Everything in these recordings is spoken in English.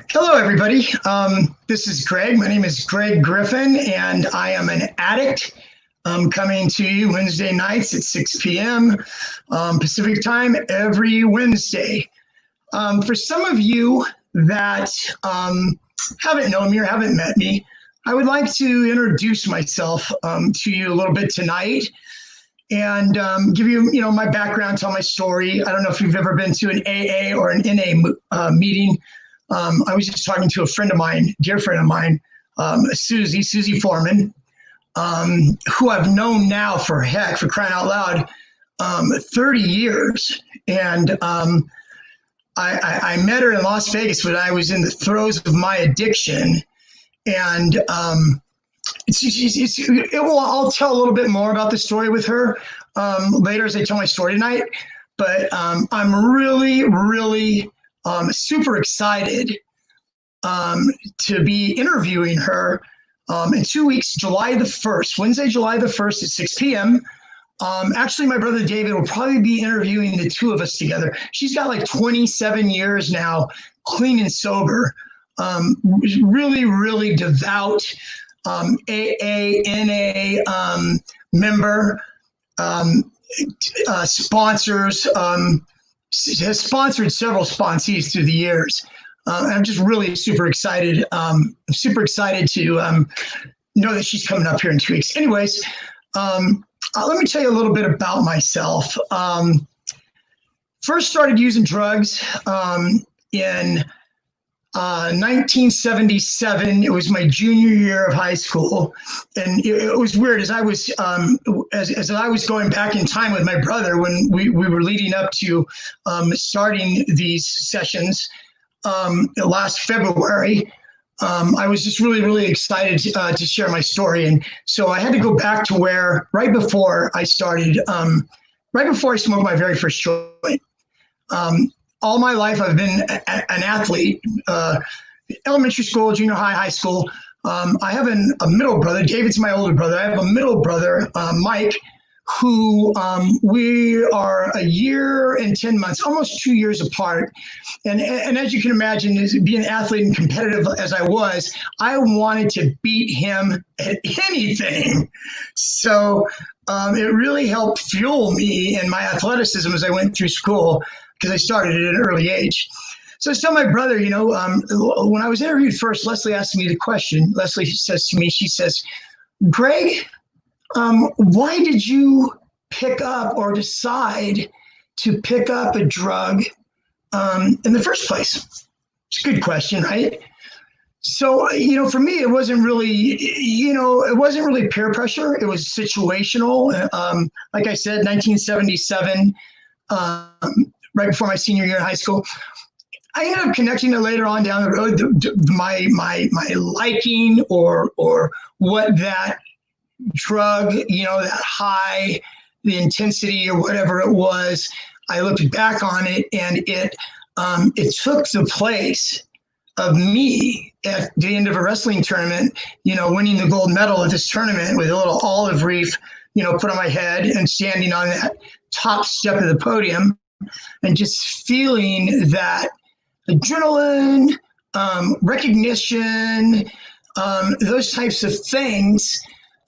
Hello, everybody. This is Greg. My name is Greg Griffin, and I am an addict. I'm coming to you Wednesday nights at 6 p.m. Pacific time every Wednesday. For some of you that haven't known me or haven't met me, I would like to introduce myself to you a little bit tonight and give you, my background, tell my story. I don't know if you've ever been to an AA or an NA meeting. I was just talking to a friend of mine, dear friend of mine, Susie Foreman, who I've known now for crying out loud, 30 years. And I met her in Las Vegas when I was in the throes of my addiction. And I'll tell a little bit more about the story with her later as I tell my story tonight. But I'm really super excited to be interviewing her in 2 weeks, July the 1st, Wednesday, July the 1st at 6 p.m. Actually, my brother David will probably be interviewing the two of us together. She's got like 27 years now, clean and sober, really devout AA, NA member, sponsors, has sponsored several sponsees through the years. I'm just really super excited. I'm super excited to know that she's coming up here in 2 weeks. Anyways, let me tell you a little bit about myself. First started using drugs in 1977. It was my junior year of high school, and it was weird as I was as I was going back in time with my brother when we were leading up to starting these sessions last February. I was just really excited to share my story, and so I had to go back to where right before I started, right before I smoked my very first joint. All my life, I've been an athlete, elementary school, junior high, high school. I have a middle brother. David's my older brother. I have a middle brother, Mike, who we are a year and 10 months, almost 2 years apart. And as you can imagine, as being an athlete and competitive as I was, I wanted to beat him at anything. So it really helped fuel me in my athleticism as I went through school, because I started at an early age. So I was telling my brother, when I was interviewed first, Leslie asked me the question. Leslie says to me, she says, Greg, why did you pick up or decide to pick up a drug in the first place? It's a good question, right? So, for me, it wasn't really, peer pressure. It was situational. Like I said, 1977, right before my senior year in high school. I ended up connecting it later on down the road, my liking or what that drug, that high, the intensity or whatever it was. I looked back on it, and it took the place of me at the end of a wrestling tournament, winning the gold medal at this tournament with a little olive wreath, put on my head and standing on that top step of the podium and just feeling that adrenaline, recognition, those types of things.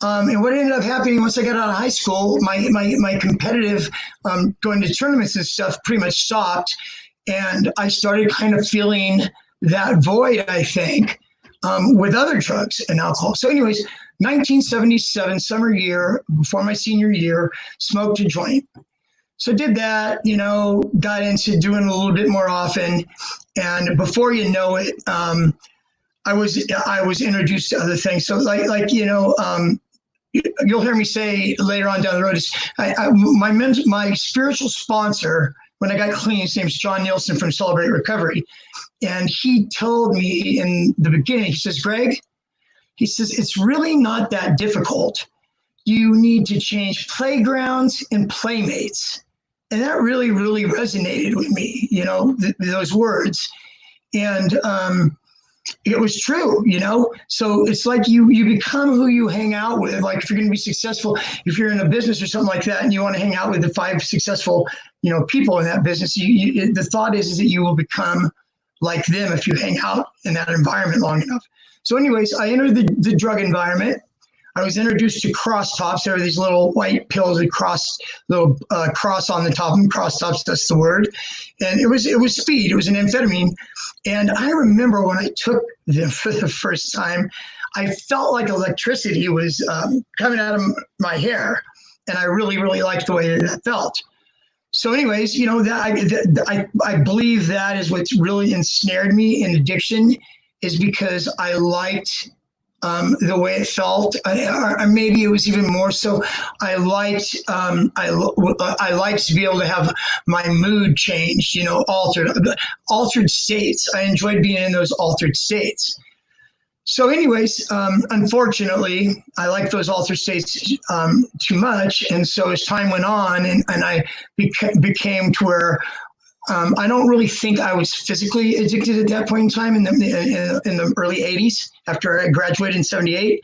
And what ended up happening once I got out of high school, my competitive going to tournaments and stuff pretty much stopped. And I started kind of feeling that void, I think, with other drugs and alcohol. So anyways, 1977, summer year, before my senior year, smoked a joint. So did that, got into doing it a little bit more often. And before you know it, I was introduced to other things. So you'll hear me say later on down the road, my spiritual sponsor, when I got clean, his name's John Nielsen from Celebrate Recovery. And he told me in the beginning, he says, Greg, he says, it's really not that difficult. You need to change playgrounds and playmates. And that really resonated with me, those words. And it was true, So it's like you become who you hang out with. Like if you're going to be successful, if you're in a business or something like that, and you want to hang out with the 5 successful, people in that business, the thought is that you will become like them if you hang out in that environment long enough. So anyways, I entered the drug environment. I was introduced to cross tops. There were these little white pills with little cross on the top of them. Cross tops, that's the word. And it was speed. It was an amphetamine. And I remember when I took them for the first time, I felt like electricity was coming out of my hair. And I really, really liked the way that felt. So anyways, you know, I believe that is what's really ensnared me in addiction, is because I liked the way it felt, or maybe it was even more so. I liked to be able to have my mood changed, you know, altered states. I enjoyed being in those altered states. So anyways, unfortunately, I liked those altered states too much, and so as time went on, and I became to where I don't really think I was physically addicted at that point in time in the early 80s after I graduated in 78.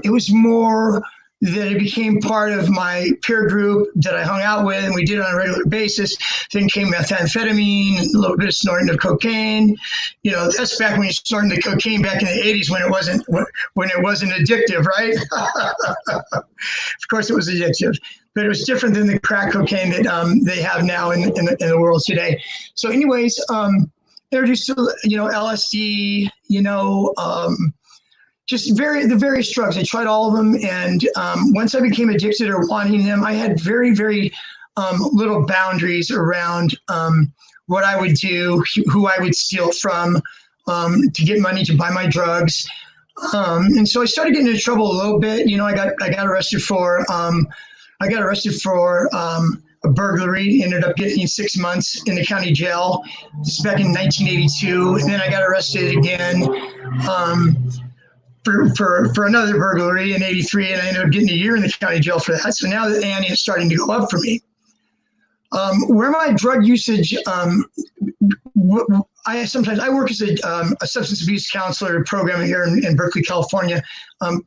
It was more that it became part of my peer group that I hung out with, and we did it on a regular basis. Then came methamphetamine, a little bit of snorting of cocaine. You know, that's back when you're snorting the cocaine back in the 80s when it wasn't addictive, right? Of course it was addictive, but it was different than the crack cocaine that they have now in the world today. So anyways, introduced to, you know, LSD, you know, just the various drugs. I tried all of them. And once I became addicted or wanting them, I had very, very little boundaries around what I would do, who I would steal from to get money to buy my drugs. And so I started getting into trouble a little bit. You know, I got arrested for a burglary. Ended up getting 6 months in the county jail. This is back in 1982. And then I got arrested again for another burglary in 83, and I ended up getting a year in the county jail for that. So now the ante is starting to go up for me. Where my drug usage, I work as a substance abuse counselor program here in Berkeley, California.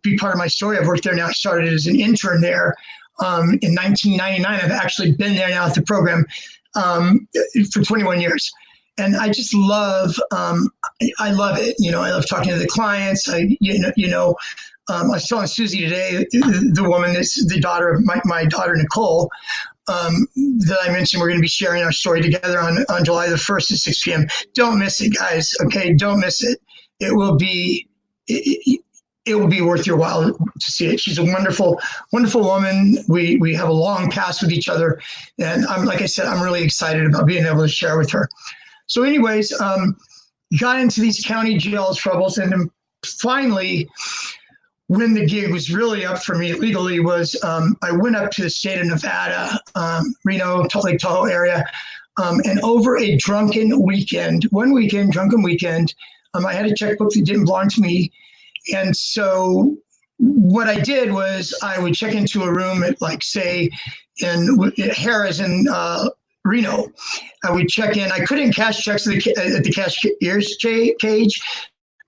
Be part of my story. I've worked there now. I started as an intern there in 1999. I've actually been there now at the program for 21 years. And I just love, I love it. You know, I love talking to the clients. I was telling Susie today, the woman that's the daughter of my daughter, Nicole, that I mentioned we're going to be sharing our story together on July the 1st at 6 p.m. Don't miss it, guys. Okay, don't miss it. It will be worth your while to see it. She's a wonderful, wonderful woman. We have a long past with each other, and like I said, I'm really excited about being able to share with her. So anyways, got into these county jail troubles, and then finally, when the gig was really up for me legally was I went up to the state of Nevada, Reno, Lake Tahoe area, and over a drunken weekend, I had a checkbook that didn't belong to me. And so what I did was I would check into a room at, like, say, at Harrah's in Reno. I would check in. I couldn't cash checks at the cashier's cage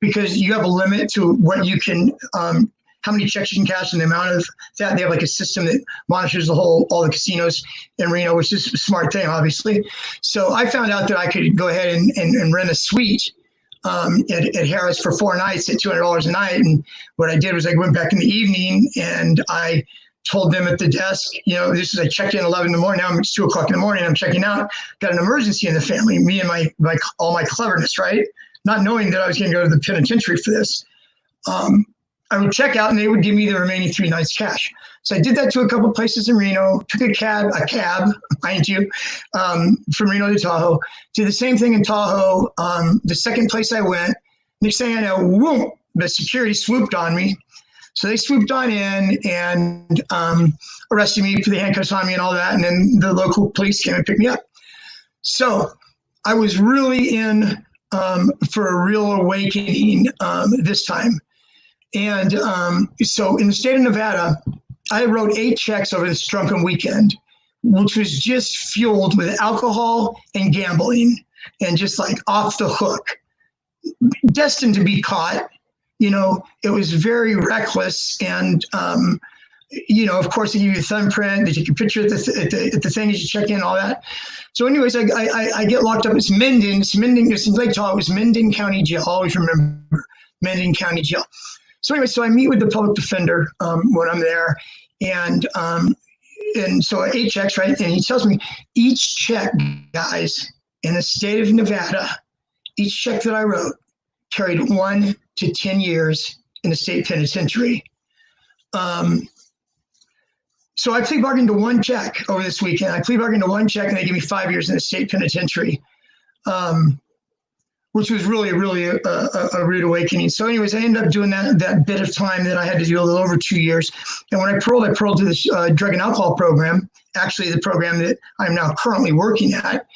because you have a limit to what you can, how many checks you can cash and the amount of that. They have like a system that monitors all the casinos in Reno, which is a smart thing, obviously. So I found out that I could go ahead and rent a suite at Harrah's for 4 nights at $200 a night. And what I did was I went back in the evening and I told them at the desk, you know, I checked in 11 in the morning. Now it's 2 o'clock in the morning. I'm checking out. Got an emergency in the family. Me and all my cleverness, right? Not knowing that I was going to go to the penitentiary for this. I would check out and they would give me the remaining 3 nights cash. So I did that to a couple places in Reno. Took a cab, mind you, from Reno to Tahoe. Did the same thing in Tahoe. The second place I went, next thing I know, whoom, the security swooped on me. So they swooped on in and arrested me, put the handcuffs on me and all that. And then the local police came and picked me up. So I was really in for a real awakening this time. And so in the state of Nevada, I wrote 8 checks over this drunken weekend, which was just fueled with alcohol and gambling and just like off the hook, destined to be caught. You know, it was very reckless and of course, they give you a thumbprint, they take a picture at the thing as you check in, all that. So anyways, I get locked up. It's Minden, it's in Lake Tahoe. It was Minden County Jail. I always remember Minden County Jail. So anyway, so I meet with the public defender when I'm there, and so 8 checks, right? And he tells me each check, guys, in the state of Nevada, each check that I wrote carried 1 to 10 years in the state penitentiary. So I plea bargained to 1 check over this weekend. I plea bargained to 1 check, and they gave me 5 years in the state penitentiary, which was really, really a rude awakening. So anyways, I ended up doing that bit of time that I had to do a little over 2 years. And when I paroled to this drug and alcohol program, actually the program that I'm now currently working at.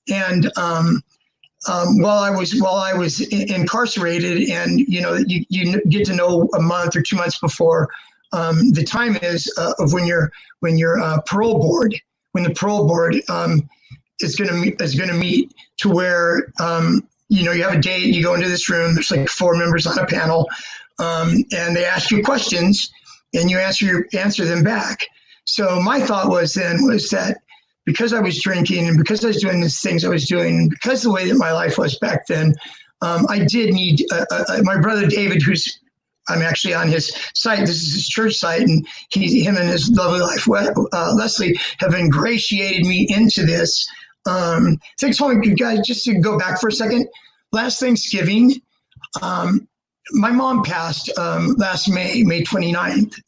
And while I was incarcerated, and you get to know a month or 2 months before the time is of when your parole board, when the parole board is going to meet, to where you have a date. You go into this room. There's like 4 members on a panel, and they ask you questions, and you answer them back. So my thought was that because I was drinking, and because I was doing these things I was doing, and because the way that my life was back then, I did need my brother David, I'm actually on his site. This is his church site, and him and his lovely wife Leslie have ingratiated me into this. Thanks, you guys. Just to go back for a second, last Thanksgiving, my mom passed last May 29th.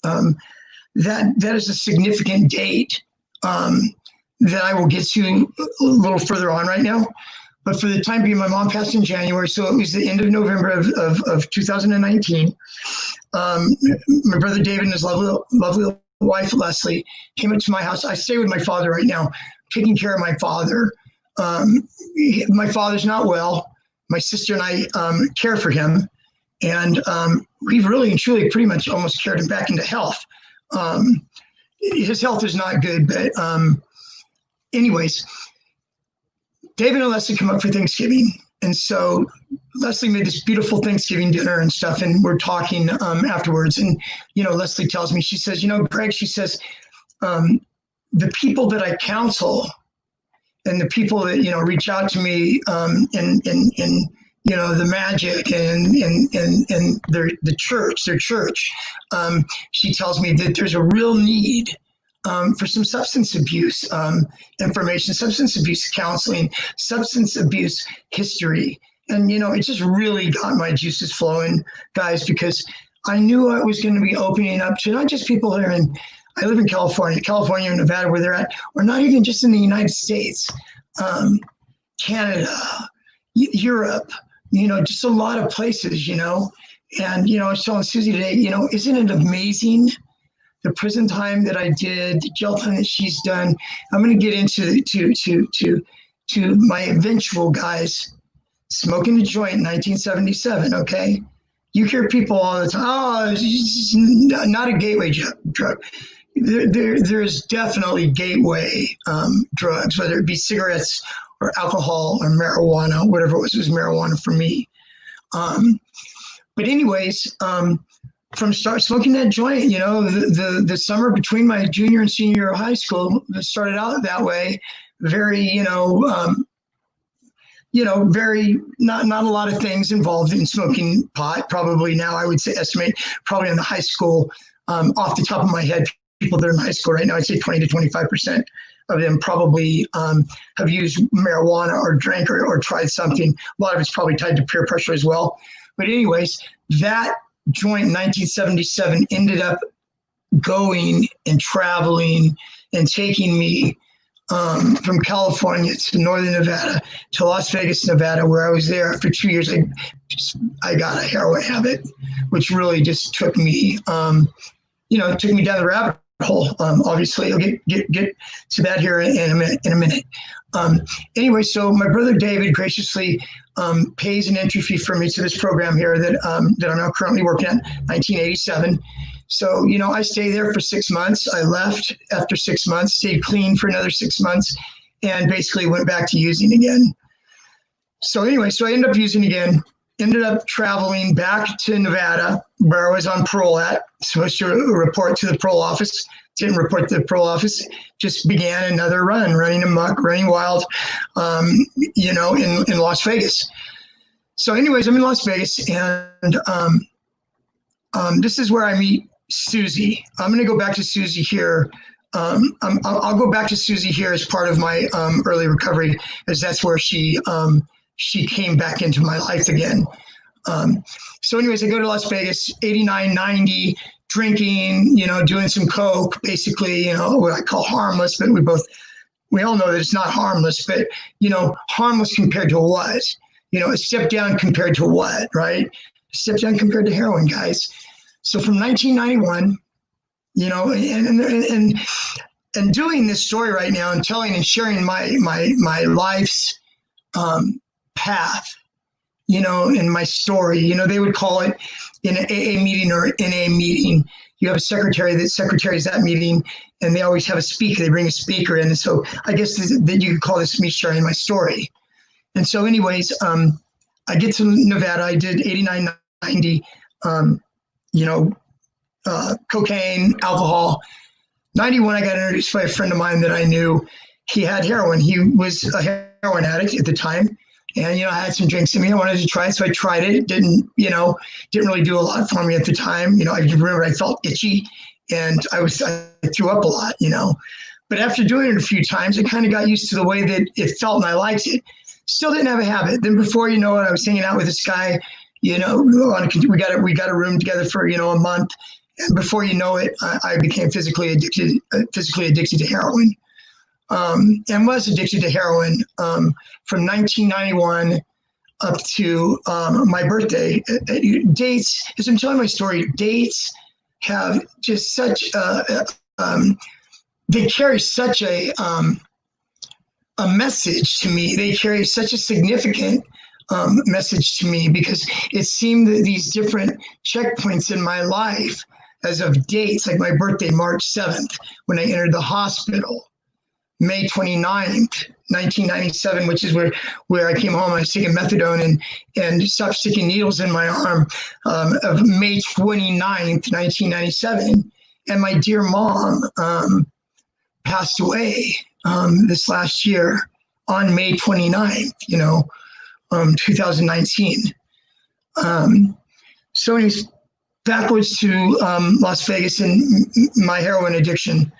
That is a significant date that I will get to a little further on right now. But for the time being, my mom passed in January, so it was the end of November of 2019. My brother David and his lovely wife Leslie came up to my house. I stay with my father right now, taking care of my father. My father's not well. My sister and I care for him, and we've really and truly pretty much almost carried him back into health. His health is not good, but anyways, David and Leslie come up for Thanksgiving. And so Leslie made this beautiful Thanksgiving dinner and stuff. And we're talking afterwards. And, Leslie tells me, she says, Greg, she says, the people that I counsel and the people that, reach out to me in the Magick and their church, she tells me that there's a real need for some substance abuse information, substance abuse counseling, substance abuse history. And, it just really got my juices flowing, guys, because I knew I was going to be opening up to not just people here I live in California and Nevada, where they're at, or not even just in the United States, Canada, Europe, just a lot of places, And, I was telling Susie today, isn't it amazing? The prison time that I did, the jail time that she's done. I'm going to get into to my eventual, guys, smoking a joint in 1977. Okay, you hear people all the time, oh, it's not a gateway drug. There's definitely gateway drugs, whether it be cigarettes or alcohol or marijuana, whatever it was marijuana for me. But anyways. From start smoking that joint, the summer between my junior and senior year of high school, it started out that way. Very, very not a lot of things involved in smoking pot. Probably now I would say estimate probably in the high school, off the top of my head, people that are in high school right now, I'd say 20 to 25% of them probably have used marijuana or drank or tried something. A lot of it's probably tied to peer pressure as well. But anyways, that joint in 1977 ended up going and traveling and taking me from California to Northern Nevada to Las Vegas, Nevada, where I was there for 2 years. I got a heroin habit, which really just took me, took me down the rabbit hole. Obviously, I'll get to that here in a minute. Anyway, so my brother David graciously pays an entry fee for me to this program here that I'm now currently working at, 1987. So, I stayed there for 6 months. I left after 6 months, stayed clean for another 6 months, and basically went back to using again. So anyway, I ended up using again. ended up traveling back to Nevada, where I was on parole at, supposed to report to the parole office. Didn't report to the parole office, just began another run, running amok, running wild, in Las Vegas. So anyways, I'm in Las Vegas, and this is where I meet Susie. I'm going to go back to Susie here. I'll go back to Susie here as part of my early recovery, as that's where she came back into my life again. So anyways, I go to Las Vegas, 89, 90, drinking, doing some coke, basically, what I call harmless, but we all know that it's not harmless, but, harmless compared to what? A step down compared to what, right? A step down compared to heroin, guys. So from 1991, and doing this story right now and telling and sharing my life's path, in my story, they would call it in an AA meeting or NA meeting. You have a secretary secretaries that meeting, and they always have a speaker. They bring a speaker in. And so I guess that you could call this me sharing my story. And so anyways, I get to Nevada. I did 89, 90, cocaine, alcohol. 91, I got introduced by a friend of mine that I knew. He had heroin. He was a heroin addict at the time. And, I had some drinks in me. I wanted to try it. So I tried it. It didn't really do a lot for me at the time. I remember I felt itchy and I threw up a lot, But after doing it a few times, I kind of got used to the way that it felt and I liked it. Still didn't have a habit. Then before you know it, I was hanging out with this guy, we got a room together for, a month. And before you know it, I became physically addicted to heroin. And was addicted to heroin from 1991 up to my birthday. Dates, as I'm telling my story, dates have just such they carry such a message to me. They carry such a significant message to me, because it seemed that these different checkpoints in my life, as of dates, like my birthday, March 7th, when I entered the hospital, May 29th, 1997, which is where I came home. I was taking methadone and stopped sticking needles in my arm, of May 29th, 1997. And my dear mom passed away this last year on May 29th, 2019. So anyways, backwards to Las Vegas and my heroin addiction.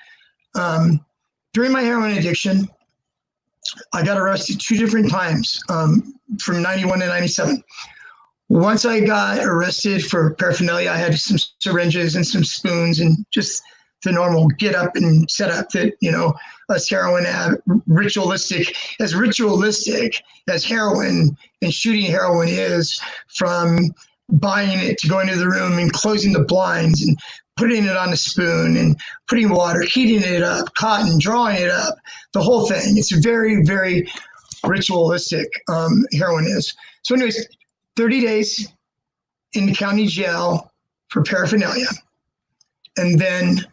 During my heroin addiction, I got arrested 2 different times from 91 to 97. Once I got arrested for paraphernalia, I had some syringes and some spoons and just the normal get up and set up that, us heroin ritualistic as heroin and shooting heroin is, from buying it to going to the room and closing the blinds and putting it on a spoon and putting water, heating it up, cotton, drawing it up, the whole thing. It's very, very ritualistic, heroin is. So anyways, 30 days in the county jail for paraphernalia. And then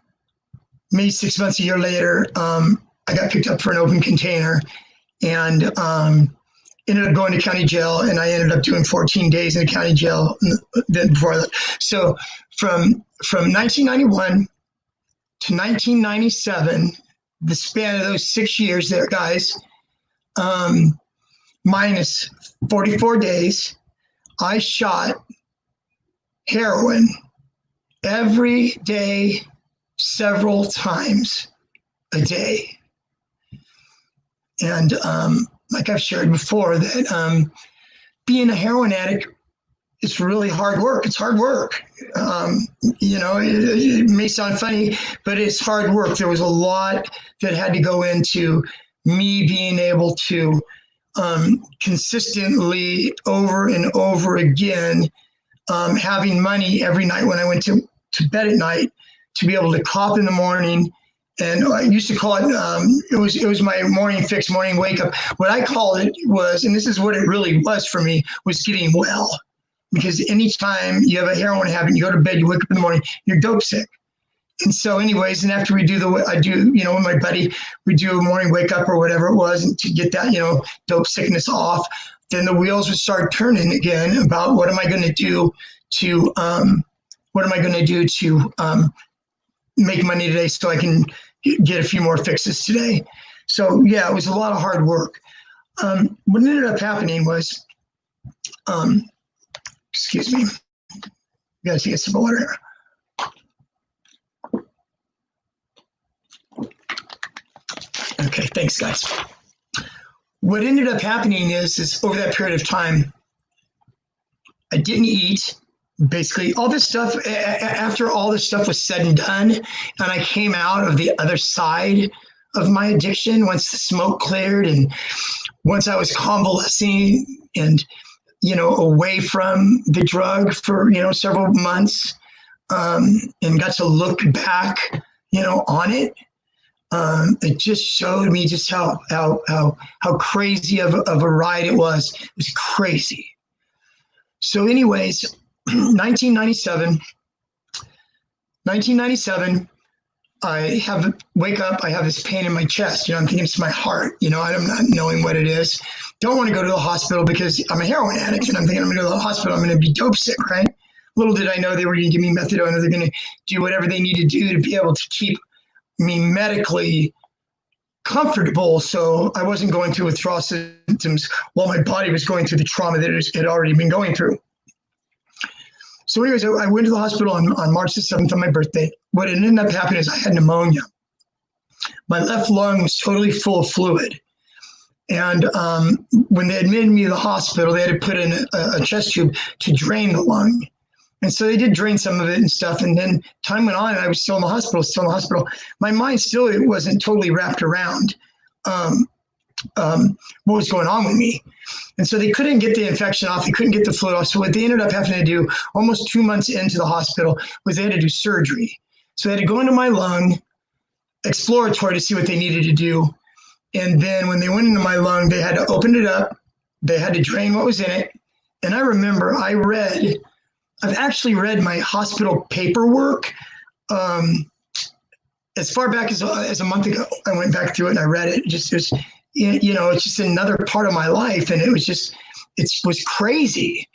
maybe 6 months, a year later, I got picked up for an open container and ended up going to county jail, and I ended up doing 14 days in the county jail before that. So from 1991 to 1997, the span of those 6 years there, guys, minus 44 days, I shot heroin every day, several times a day. And like I've shared before, that being a heroin addict, it's really hard work. It's hard work. It may sound funny, but it's hard work. There was a lot that had to go into me being able to consistently over and over again, having money every night when I went to bed at night to be able to cop in the morning. And I used to call it, it was my morning fix, morning wake up. What I called it was, and this is what it really was for me, was getting well. Because anytime you have a heroin habit, you go to bed, you wake up in the morning, you're dope sick. And so anyways, and after we do with my buddy, we do a morning wake up or whatever it was, and to get that, dope sickness off. then the wheels would start turning again about what am I going to do to make money today so I can get a few more fixes today. So yeah, it was a lot of hard work. What ended up happening was, excuse me, got to take a sip of water here. Okay, thanks guys. What ended up happening is over that period of time, I didn't eat. Basically, all this stuff, after all this stuff was said and done, and I came out of the other side of my addiction, once the smoke cleared and once I was convalescing and, away from the drug for, several months, and got to look back, on it. It just showed me just how crazy of a ride it was. It was crazy. So anyways, 1997, I wake up, I have this pain in my chest. I'm thinking it's my heart. I'm not knowing what it is. Don't want to go to the hospital because I'm a heroin addict, and I'm thinking I'm going to go to the hospital. I'm going to be dope sick, right? Little did I know they were going to give me methadone, or they're going to do whatever they need to do to be able to keep me medically comfortable, so I wasn't going through withdrawal symptoms while my body was going through the trauma that it had already been going through. So anyways, I went to the hospital on March the 7th on my birthday. What ended up happening is I had pneumonia. My left lung was totally full of fluid. And when they admitted me to the hospital, they had to put in a chest tube to drain the lung. And so they did drain some of it and stuff. And then time went on and I was still in the hospital. My mind still wasn't totally wrapped around what was going on with me. And so they couldn't get the infection off. They couldn't get the fluid off. So what they ended up having to do almost 2 months into the hospital was they had to do surgery. So they had to go into my lung, exploratory, to see what they needed to do. And then when they went into my lung, they had to open it up. They had to drain what was in it. And I remember I've actually read my hospital paperwork as far back as a month ago. I went back through it and I read it. It's just another part of my life. And it was crazy.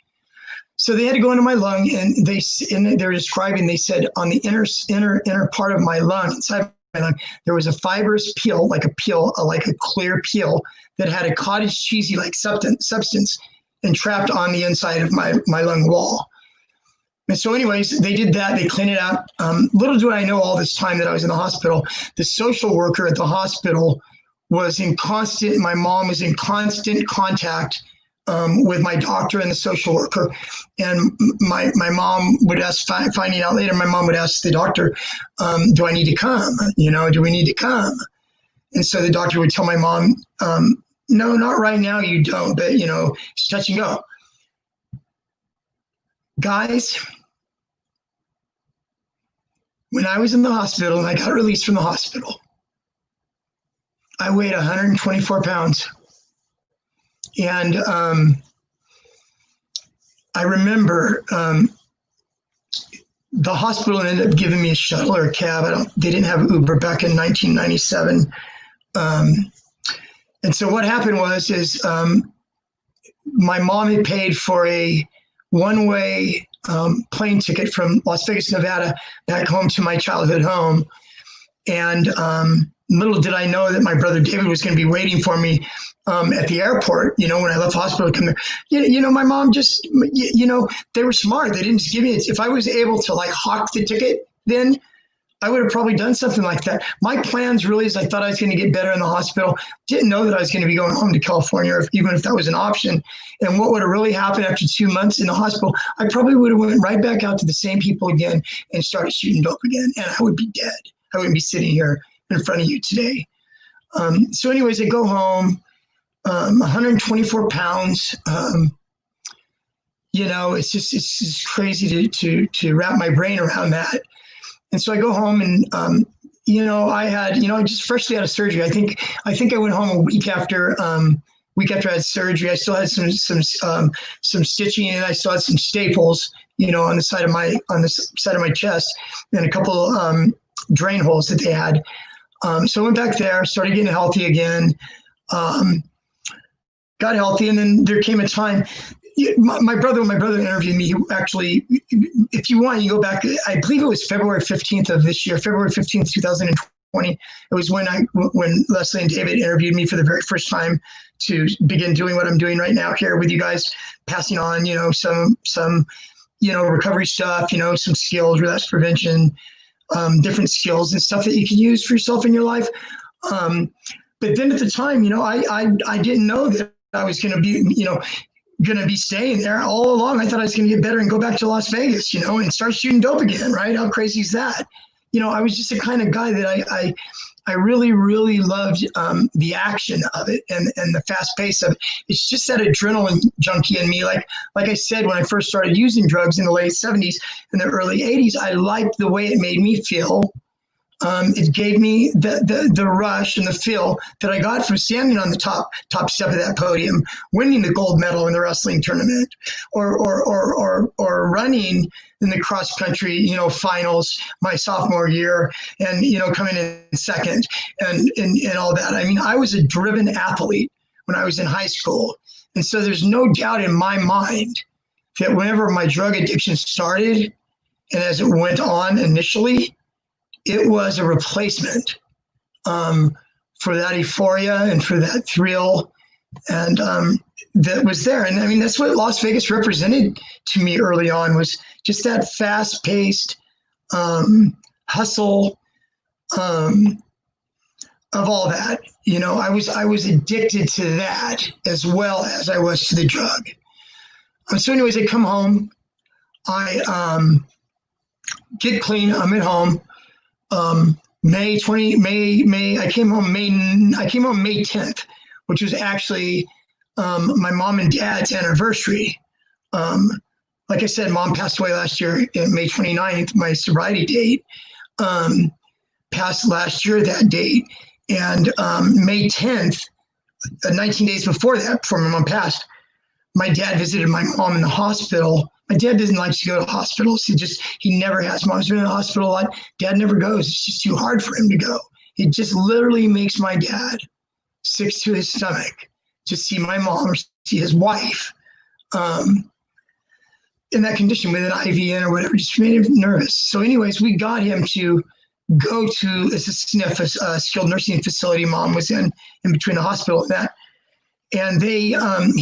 So they had to go into my lung, and they were describing, they said on the inner part of my lung, inside my lung, there was a fibrous peel, like a clear peel that had a cottage cheesy like substance entrapped on the inside of my lung wall. And so anyways, they did that. They cleaned it out. Little do I know all this time that I was in the hospital, the social worker at the hospital my mom was in constant contact with my doctor and the social worker. And my mom would ask, finding out later, my mom would ask the doctor, do I need to come? Do we need to come? And so the doctor would tell my mom, no, not right now, you don't, but it's touch and go. Guys, when I was in the hospital and I got released from the hospital, I weighed 124 pounds. And I remember the hospital ended up giving me a shuttle or a cab. They didn't have Uber back in 1997. And so what happened was my mom had paid for a one-way plane ticket from Las Vegas, Nevada, back home to my childhood home. And little did I know that my brother David was going to be waiting for me at the airport, when I left the hospital to come there. My mom just, they were smart. They didn't just give me it. If I was able to hawk the ticket, then I would have probably done something like that. My plans really is I thought I was going to get better in the hospital. Didn't know that I was going to be going home to California, even if that was an option. And what would have really happened after 2 months in the hospital, I probably would have went right back out to the same people again and started shooting dope again. And I would be dead. I wouldn't be sitting here in front of you today. So anyways, I go home, 124 pounds. It's just crazy to wrap my brain around that. And so I go home and, I had, I just freshly out of surgery. I think I went home a week after I had surgery. I still had some stitching, and I still had some staples, on the side of my chest, and a couple drain holes that they had. So I went back there, started getting healthy again. got healthy. And then there came a time, when my brother interviewed me, he actually, if you want, you go back, I believe it was February 15th of this year, February 15th, 2020. It was when Leslie and David interviewed me for the very first time to begin doing what I'm doing right now here with you guys, passing on, some recovery stuff, some skills, relapse prevention, different skills and stuff that you can use for yourself in your life. But then at the time, I didn't know that I was going to be, staying there all along. I thought I was going to get better and go back to Las Vegas, and start shooting dope again, right? How crazy is that? I was just the kind of guy that I really, really loved the action of it and the fast pace of it. It's just that adrenaline junkie in me. Like I said, when I first started using drugs in the late 70s and the early 80s, I liked the way it made me feel. It gave me the rush and the feel that I got from standing on the top step of that podium, winning the gold medal in the wrestling tournament, or running in the cross country, finals my sophomore year, and coming in second, and all that. I mean, I was a driven athlete when I was in high school, and so there's no doubt in my mind that whenever my drug addiction started, and as it went on initially, it was a replacement for that euphoria and for that thrill, and that was there. And I mean, that's what Las Vegas represented to me early on, was just that fast-paced hustle of all that. I was addicted to that as well as I was to the drug. So anyways, I come home, I get clean, I'm at home. I came home May 10th, which was actually my mom and dad's anniversary. Like I said, mom passed away last year in May 29th, my sobriety date, passed last year that date. And May 10th, 19 days before my mom passed, my dad visited my mom in the hospital. My dad doesn't like to go to hospitals. He never has. Mom's been in the hospital a lot. Dad never goes. It's just too hard for him to go. It just literally makes my dad sick to his stomach to see my mom or see his wife in that condition with an IV in or whatever. Just made him nervous. So anyways, we got him to go to, it's a SNF, a skilled nursing facility mom was in between the hospital and that. And he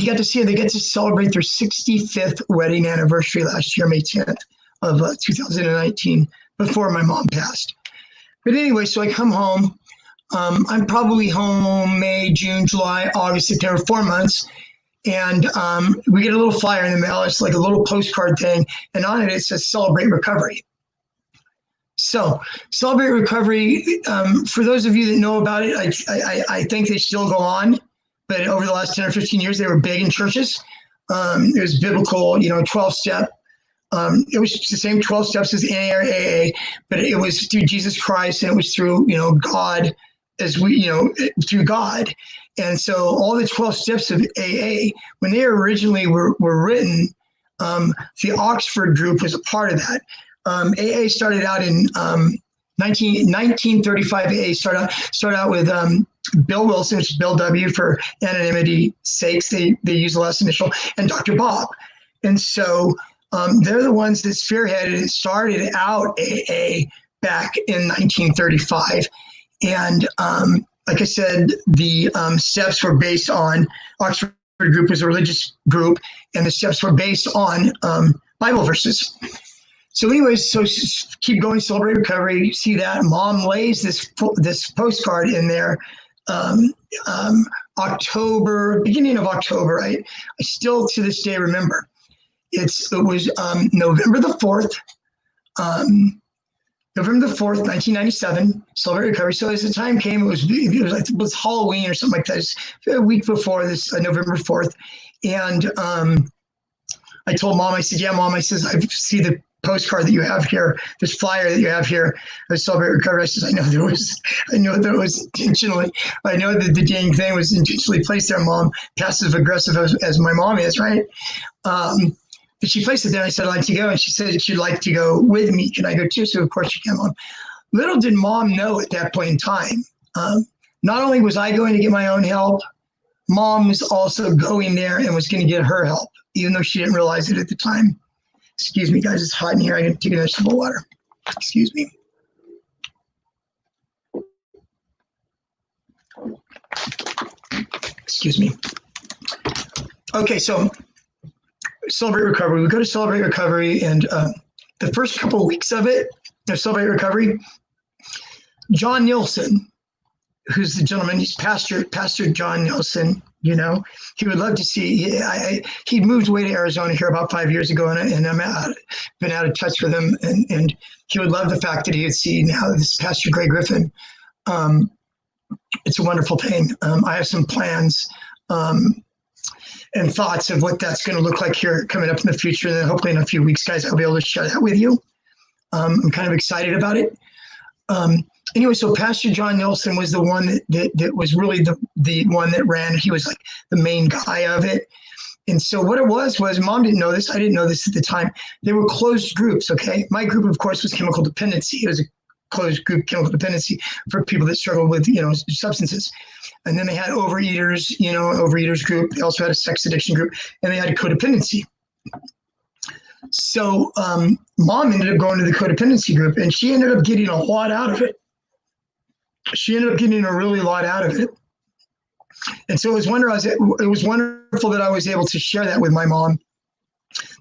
got to see her. They get to celebrate their 65th wedding anniversary last year, May 10th of 2019, before my mom passed. But anyway, so I come home. I'm probably home May, June, July, August, September, 4 months. And we get a little flyer in the mail. It's like a little postcard thing. And on it says Celebrate Recovery. So Celebrate Recovery, for those of you that know about it, I think they still go on. But over the last 10 or 15 years, they were big in churches. It was biblical, 12-step. It was the same 12 steps as NA or AA, but it was through Jesus Christ, and it was through, God, through God. And so all the 12 steps of AA, when they originally were written, the Oxford group was a part of that. AA started out in 1935. AA started out with Bill Wilson, which is Bill W. for anonymity sakes. They use the last initial, and Dr. Bob. And so they're the ones that spearheaded and started out AA back in 1935. And like I said, the steps were based on, Oxford group was a religious group, and the steps were based on Bible verses. So anyways, so keep going, Celebrate Recovery. See that mom lays this postcard in there, beginning of October. I still to this day remember. It was November the 4th, 1997. Celebrate Recovery. So as the time came, it was Halloween or something like that. It was a week before this, November 4th, and I told mom. I said, "Yeah, mom." I says, "I see the postcard that you have here, this flyer that you have here, of Celebrate Recovery." I says, I know that it was intentionally. I know that the dang thing was intentionally placed there, mom. Passive aggressive as my mom is, right? But she placed it there. I said, I'd like to go. And she said she'd like to go with me. Can I go too? So of course she can, mom. Little did mom know at that point in time, not only was I going to get my own help, Mom was also going there and was going to get her help, even though she didn't realize it at the time. Excuse me, guys, it's hot in here. I got to take another sip of water. Excuse me. Excuse me. Okay, so Celebrate Recovery. We go to Celebrate Recovery, and the first couple of weeks of it, Celebrate Recovery, John Nielsen, who's the gentleman, he's Pastor John Nielsen, you know, he would love to see, he moved away to Arizona here about 5 years ago, and I'm been out of touch with him, and he would love the fact that he would see now this Pastor Greg Griffin. It's a wonderful thing. I have some plans and thoughts of what that's going to look like here coming up in the future, and then hopefully in a few weeks, guys, I'll be able to share that with you. I'm kind of excited about it. Anyway, so Pastor John Nielsen was the one that was really the one that ran. He was like the main guy of it. And so what it was Mom didn't know this. I didn't know this at the time. They were closed groups, okay? My group, of course, was chemical dependency. It was a closed group, chemical dependency, for people that struggle with, substances. And then they had overeaters, overeaters group. They also had a sex addiction group, and they had a codependency. So Mom ended up going to the codependency group, and she ended up getting a lot out of it. She ended up getting a really lot out of it. And so it was wonderful that I was able to share that with my mom,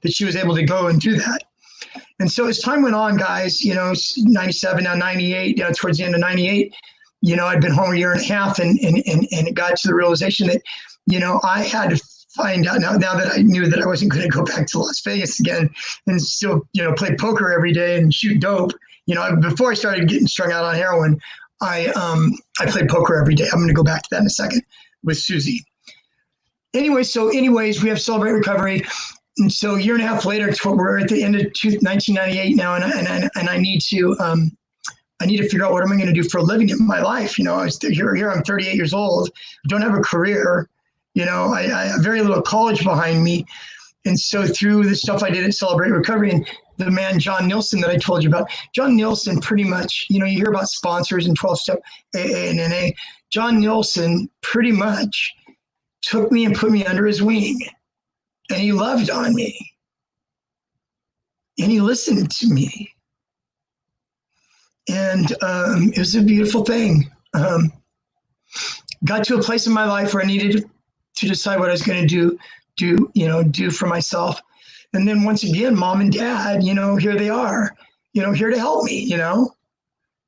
that she was able to go and do that. And so as time went on, guys, 97, now 98, towards the end of 98, I'd been home a year and a half, and it got to the realization that, I had to find out now that I knew that I wasn't going to go back to Las Vegas again and still, play poker every day and shoot dope. Before I started getting strung out on heroin, I played poker every day. I'm going to go back to that in a second with Susie. Anyways, we have Celebrate Recovery. And so a year and a half later, we're at the end of 1998 now, and I need to figure out what am I going to do for a living in my life. Here I'm 38 years old, don't have a career. I have very little college behind me. And so through the stuff I did at Celebrate Recovery, and the man, John Nielsen, that I told you about, John Nielsen pretty much, you hear about sponsors and 12-step AA and NA. John Nielsen pretty much took me and put me under his wing, and he loved on me, and he listened to me. And it was a beautiful thing. Got to a place in my life where I needed to decide what I was going to do for myself. And then once again, Mom and Dad, here they are, here to help me,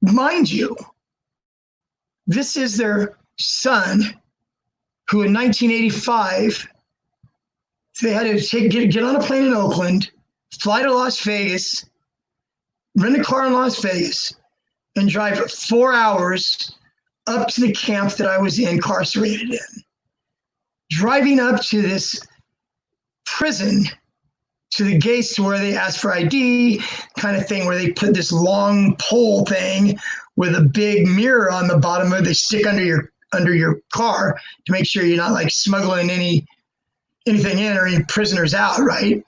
Mind you, this is their son who in 1985, they had to get on a plane in Oakland, fly to Las Vegas, rent a car in Las Vegas, and drive 4 hours up to the camp that I was incarcerated in. Driving up to this prison, to the gates where they ask for ID, kind of thing, where they put this long pole thing with a big mirror on the bottom of it. They stick under your car to make sure you're not like smuggling anything in or any prisoners out, right?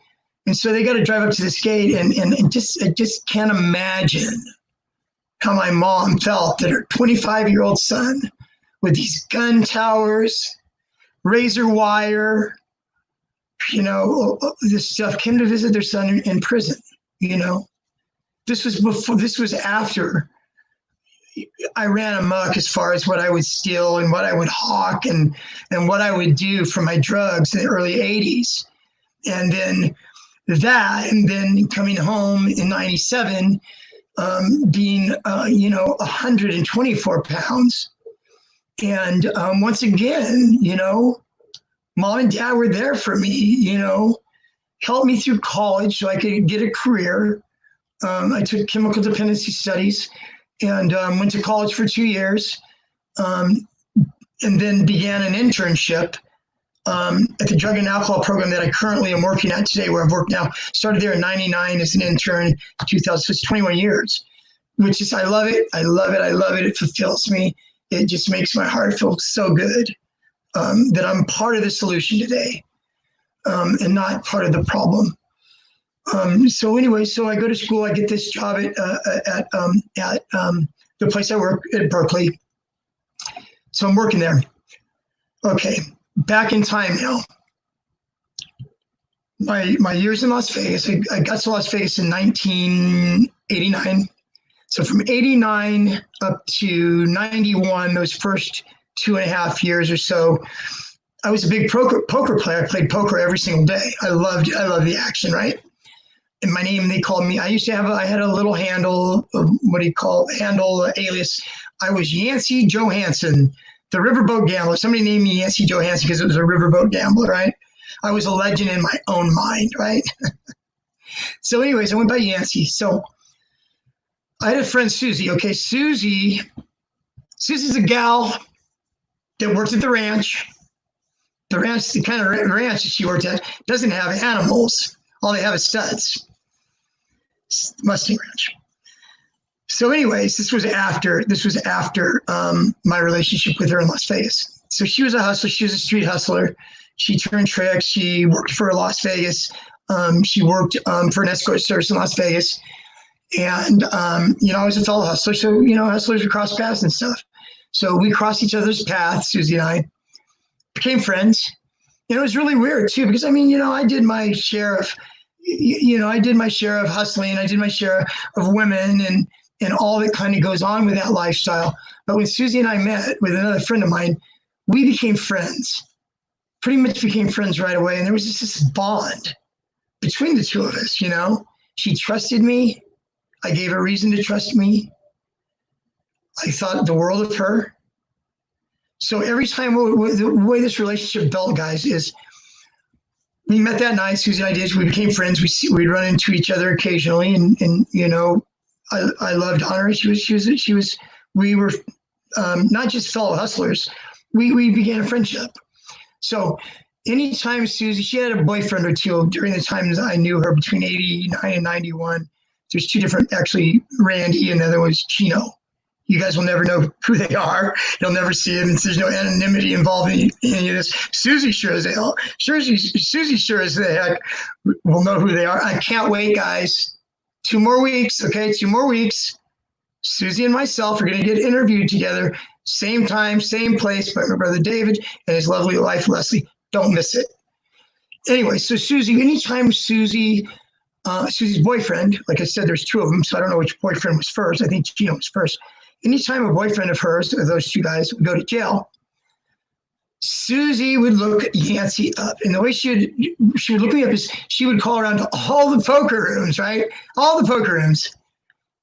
And so they got to drive up to this gate, and I just can't imagine how my mom felt that her 25-year-old son with these gun towers, razor wire, this stuff, came to visit their son in prison. This was after I ran amok as far as what I would steal and what I would hawk and what I would do for my drugs in the early 80s. And then coming home in 97, being 124 pounds. And once again, Mom and Dad were there for me, helped me through college so I could get a career. I took chemical dependency studies and went to college for 2 years, and then began an internship at the drug and alcohol program that I currently am working at today, where I've worked now. Started there in 99 as an intern, 2000, so it's 21 years, which is, I love it. I love it. I love it. It fulfills me. It just makes my heart feel so good that I'm part of the solution today and not part of the problem. So I go to school. I get this job at the place I work at Berkeley. So I'm working there. Okay. back in time now. My years in Las Vegas, I got to Las Vegas in 1989. So from 89 up to 91, those first 2.5 years or so, I was a big poker player. I played poker every single day. I loved the action, right? And my name, they called me, I had a little handle, alias. I was Yancey Johansson, the riverboat gambler. Somebody named me Yancey Johansson because it was a riverboat gambler, right? I was a legend in my own mind, right? So anyways, I went by Yancey. So I had a friend, Susie. Okay, Susie's a gal that worked at the ranch. The kind of ranch that she worked at doesn't have animals. All they have is studs. Mustang Ranch. So anyways, this was after my relationship with her in Las Vegas. So she was a hustler. She was a street hustler. She turned tricks. She worked for Las Vegas. She worked for an escort service in Las Vegas. And, I was a fellow hustler. So, hustlers would cross paths and stuff. So we crossed each other's paths, Susie and I. Became friends. And it was really weird, too, because, I did my share of, hustling. I did my share of women and all that kind of goes on with that lifestyle. But when Susie and I met with another friend of mine, we became friends. Pretty much became friends right away. And there was just this bond between the two of us, She trusted me. I gave her reason to trust me. I thought the world of her. So every time, the way this relationship built, guys, is we met that night. Susie and I did. We became friends. We'd run into each other occasionally, and I loved on her. We were not just fellow hustlers. We began a friendship. So anytime Susie, she had a boyfriend or two during the times I knew her between 89 and 91. There's two different, actually, Randy and the other one's Chino. You guys will never know who they are. You'll never see it. And there's no anonymity involved in any of this. Susie sure as hell. Susie sure as the heck will know who they are. I can't wait, guys. 2 more weeks, okay? 2 more weeks. Susie and myself are going to get interviewed together. Same time, same place, by my brother David and his lovely wife, Leslie. Don't miss it. Anyway, so Susie, anytime Susie's boyfriend, like I said, there's 2 of them, so I don't know which boyfriend was first. I think Gino was first. Anytime a boyfriend of hers, or those 2 guys, would go to jail, Susie would look Yancey up. And the way she would look me up is she would call around to all the poker rooms, right? All the poker rooms.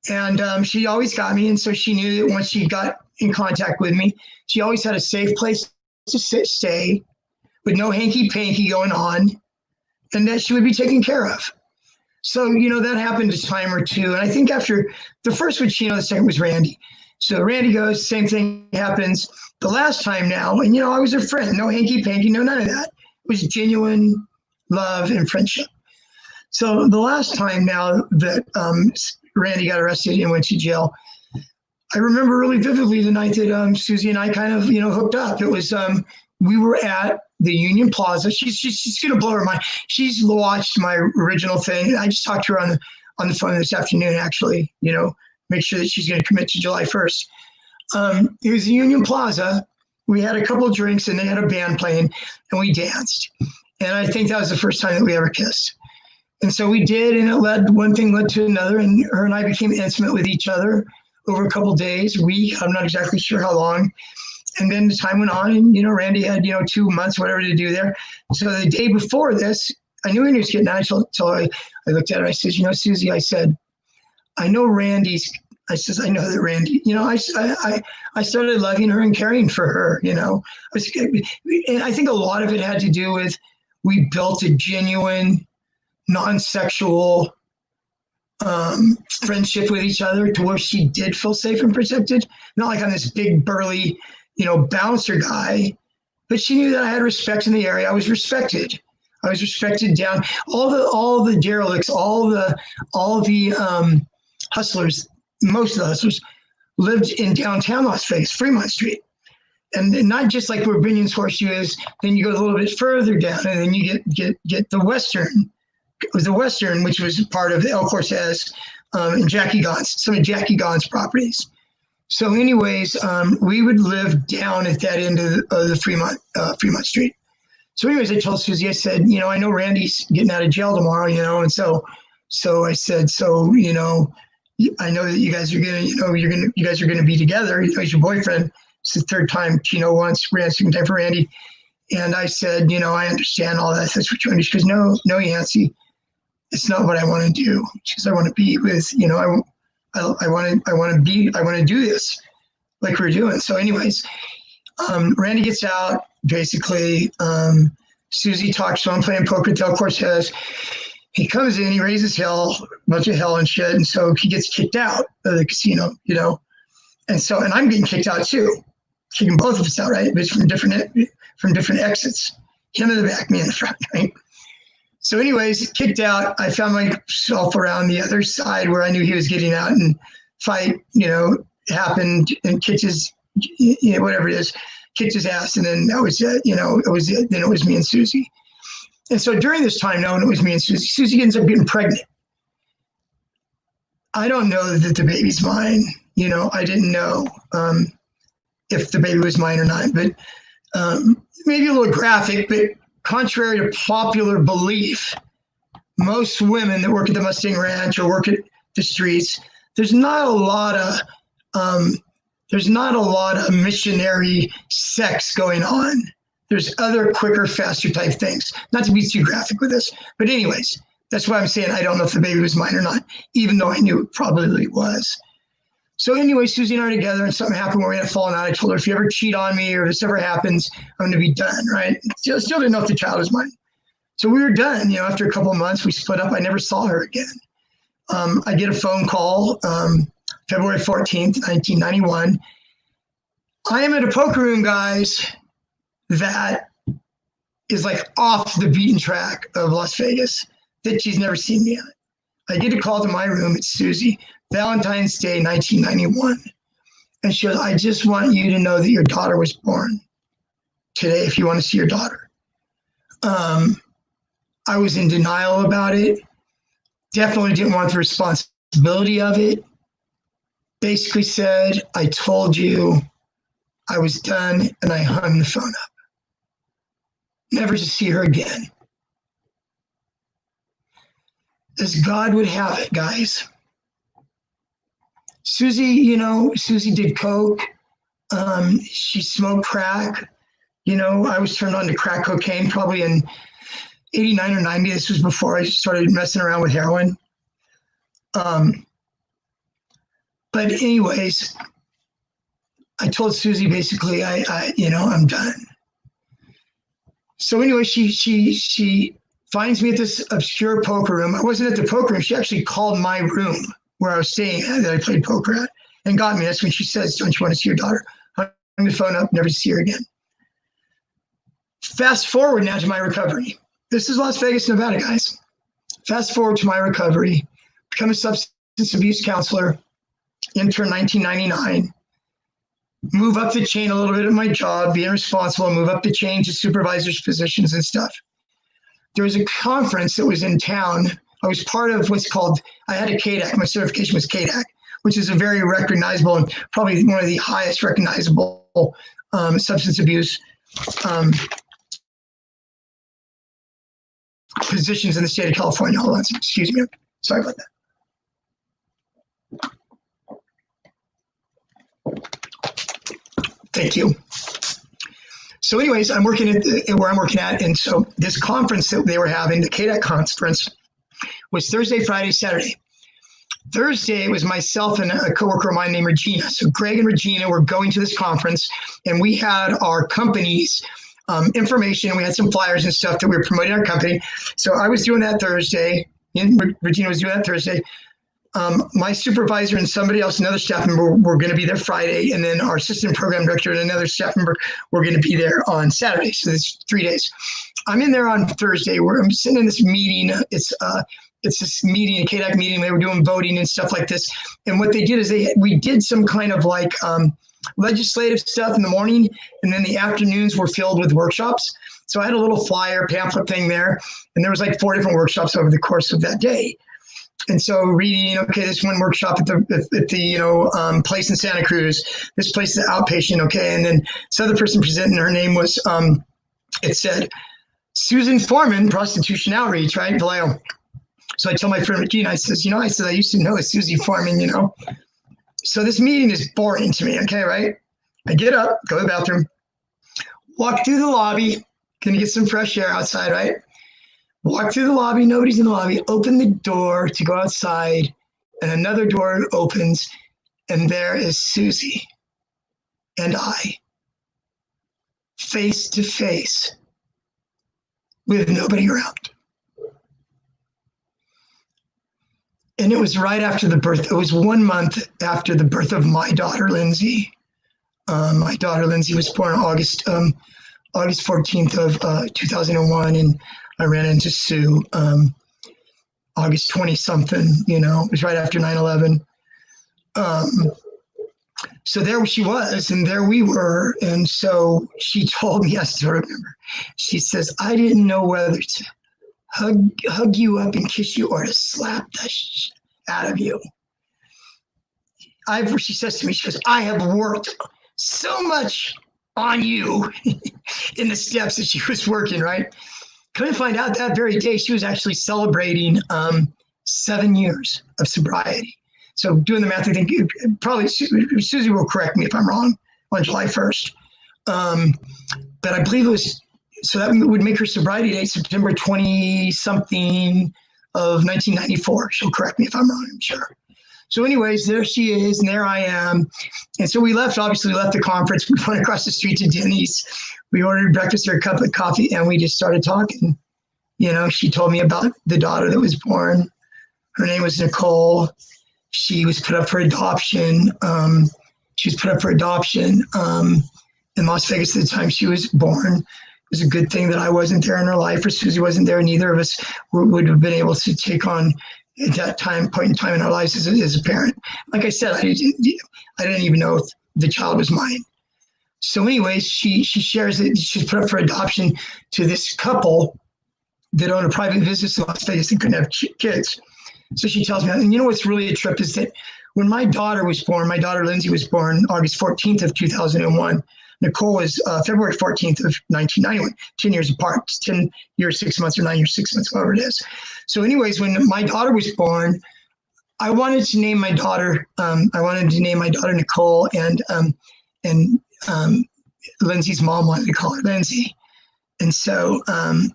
And she always got me. And so she knew that once she got in contact with me, she always had a safe place to stay with no hanky-panky going on, and that she would be taken care of. So, that happened a time or 2. And I think after the first was Chino, the second was Randy. So Randy goes, same thing happens the last time now. And, I was a friend, no hanky-panky, no none of that. It was genuine love and friendship. So the last time now that Randy got arrested and went to jail, I remember really vividly the night that Susie and I kind of, hooked up. It was, we were at the Union Plaza. She's going to blow her mind. She's watched my original thing. I just talked to her on the phone this afternoon, actually, make sure that she's going to commit to July 1st. It was the Union Plaza. We had a couple of drinks and they had a band playing and we danced. And I think that was the first time that we ever kissed. And so we did, and one thing led to another, and her and I became intimate with each other over a couple of days, week. I'm not exactly sure how long. And then the time went on, and, Randy had, 2 months, whatever to do there. So the day before this, I knew he was getting out until I looked at her. I said, Susie, I said, I know Randy's, I know that Randy, I started loving her and caring for her, and I think a lot of it had to do with we built a genuine, non-sexual friendship with each other to where she did feel safe and protected. Not like I'm this big, burly, bouncer guy, but she knew that I had respect in the area. I was respected down. All the derelicts, all the hustlers, most of the hustlers lived in downtown Las Vegas, Fremont Street. And not just like where Binion's Horseshoe is, then you go a little bit further down and then you get the Western. It was the Western, which was part of the El Cortez and Jackie Gaughan's, some of Jackie Gaughan's properties. So anyways, we would live down at that end of the Fremont Street. So anyways, I told Susie, I said, I know Randy's getting out of jail tomorrow, and so I said, I know that you guys are gonna, you guys are gonna be together. He's your boyfriend. It's the third time Chino once, second time for Randy. And I said, I understand all that. That's what you want to do. She goes, no, Yancy, it's not what I want to do. She goes, I want to be with, I want to do this like we're doing. So anyways, Randy gets out, basically. Susie talks to him, playing poker at Del Cortez. He comes in, he raises hell, a bunch of hell and shit, and so he gets kicked out of the casino, and I'm getting kicked out too, kicking both of us out, right? But from different exits. Him in the back, me in the front, right? So anyways, kicked out. I found myself around the other side where I knew he was getting out, and fight, happened, and kicked his, whatever it is, kicked his ass, and then that was it. It was it. Then it was me and Susie. And so during this time, knowing it was me and Susie ends up getting pregnant. I don't know that the baby's mine. I didn't know if the baby was mine or not, but maybe a little graphic, but contrary to popular belief, most women that work at the Mustang Ranch or work at the streets, there's not a lot of missionary sex going on. There's other quicker, faster type things. Not to be too graphic with this, but anyways, that's why I'm saying I don't know if the baby was mine or not, even though I knew it probably was. So anyway, Susie and I are together, and something happened where we had a falling out. I told her, if you ever cheat on me or if this ever happens, I'm going to be done, right? Still didn't know if the child was mine. So we were done. After a couple of months, we split up. I never saw her again. I get a phone call February 14th, 1991. I am at a poker room, guys, that is like off the beaten track of Las Vegas that she's never seen me at. I get a call to my room. It's Susie. Valentine's Day, 1991. And she goes, I just want you to know that your daughter was born today if you want to see your daughter. I was in denial about it. Definitely didn't want the responsibility of it. Basically said, I told you I was done, and I hung the phone up. Never to see her again. As God would have it, guys. Susie did coke. She smoked crack. I was turned on to crack cocaine probably in 89 or 90. This was before I started messing around with heroin. But anyways, I told Susie basically, I'm done. So anyway, she finds me at this obscure poker room. I wasn't at the poker room. She actually called my room where I was staying at, that I played poker at, and got me. That's when she says, don't you want to see your daughter? Hung the phone up, never to see her again. Fast forward now to my recovery. This is Las Vegas, Nevada, guys. Fast forward to my recovery. Become a substance abuse counselor, intern 1999. Move up the chain a little bit at my job, being responsible, move up the chain to supervisors, positions, and stuff. There was a conference that was in town. I was part of what's called, I had a KDAC. My certification was KDAC, which is a very recognizable and probably one of the highest recognizable substance abuse positions in the state of California. Hold on, excuse me. Sorry about that. Thank you. So anyways, I'm working at where I'm working at. And so this conference that they were having, the KDAC conference, was Thursday, Friday, Saturday. Thursday, it was myself and a coworker of mine named Regina. So Greg and Regina were going to this conference, and we had our company's information. We had some flyers and stuff that we were promoting our company. So I was doing that Thursday, and Regina was doing that Thursday. My supervisor and somebody else, another staff member, were going to be there Friday, and then our assistant program director and another staff member were going to be there on Saturday. So it's 3 days. I'm in there on Thursday where I'm sitting in this meeting. It's this meeting, a KDAC meeting. They were doing voting and stuff like this. And what they did is we did some kind of like legislative stuff in the morning, and then the afternoons were filled with workshops. So I had a little flyer pamphlet thing there, and there was like 4 different workshops over the course of that day. And so reading, okay, this one workshop at the place in Santa Cruz, this place is outpatient, okay, and then this other person presenting, her name was, it said, Susan Foreman, prostitution outreach, right? Vallejo. So I tell my friend Regina, I says, I used to know a Susie Foreman, So this meeting is boring to me, okay, right? I get up, go to the bathroom, walk through the lobby, gonna get some fresh air outside, right? Walk through the lobby, nobody's in the lobby, open the door to go outside, and another door opens, and there is Susie and I, face to face, with nobody around. And it was right after the birth. It was 1 month after the birth of my daughter, Lindsay. My daughter, Lindsay, was born August 14th of 2001, and I ran into Sue August 20-something, it was right after 9/11. So there she was, and there we were. And so she told me, I still remember, she says, I didn't know whether to hug you up and kiss you or to slap the shit out of you. She says to me, she goes, I have worked so much on you in the steps that she was working, right? Couldn't find out that very day she was actually celebrating 7 years of sobriety. So doing the math, I think probably Susie will correct me if I'm wrong, on July 1st. But I believe it was, so that would make her sobriety date September 20-something of 1994. She'll correct me if I'm wrong, I'm sure. So anyways, there she is, and there I am. And so we left the conference. We went across the street to Denny's. We ordered breakfast or a cup of coffee, and we just started talking. She told me about the daughter that was born. Her name was Nicole. She was put up for adoption. In Las Vegas at the time she was born. It was a good thing that I wasn't there in her life, or Susie wasn't there. Neither of us would have been able to take on at that point in time in our lives as a parent. Like I said, I didn't even know if the child was mine. So anyways, she shares that she's put up for adoption to this couple that owned a private business in Las Vegas and couldn't have kids. So she tells me, and what's really a trip is that when my daughter was born, my daughter Lindsay was born August 14th of 2001. Nicole was February 14th of 1991, 10 years apart, 10 years, 6 months, or 9 years, 6 months, whatever it is. So anyways, when my daughter was born, I wanted to name my daughter Nicole, and Lindsay's mom wanted to call her Lindsay. And so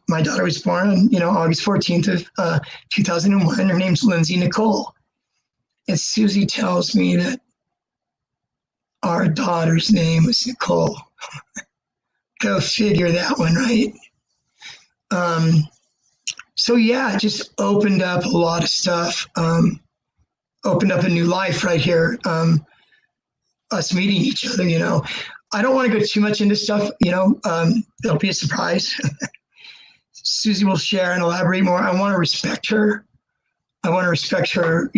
my daughter was born on, August 14th of 2001. Her name's Lindsay Nicole. And Susie tells me that our daughter's name was Nicole. Go figure that one, right? So yeah, it just opened up a lot of stuff. Opened up a new life right here. Us meeting each other, I don't want to go too much into stuff, it'll be a surprise. Susie will share and elaborate more. I want to respect her. I just want to respect her,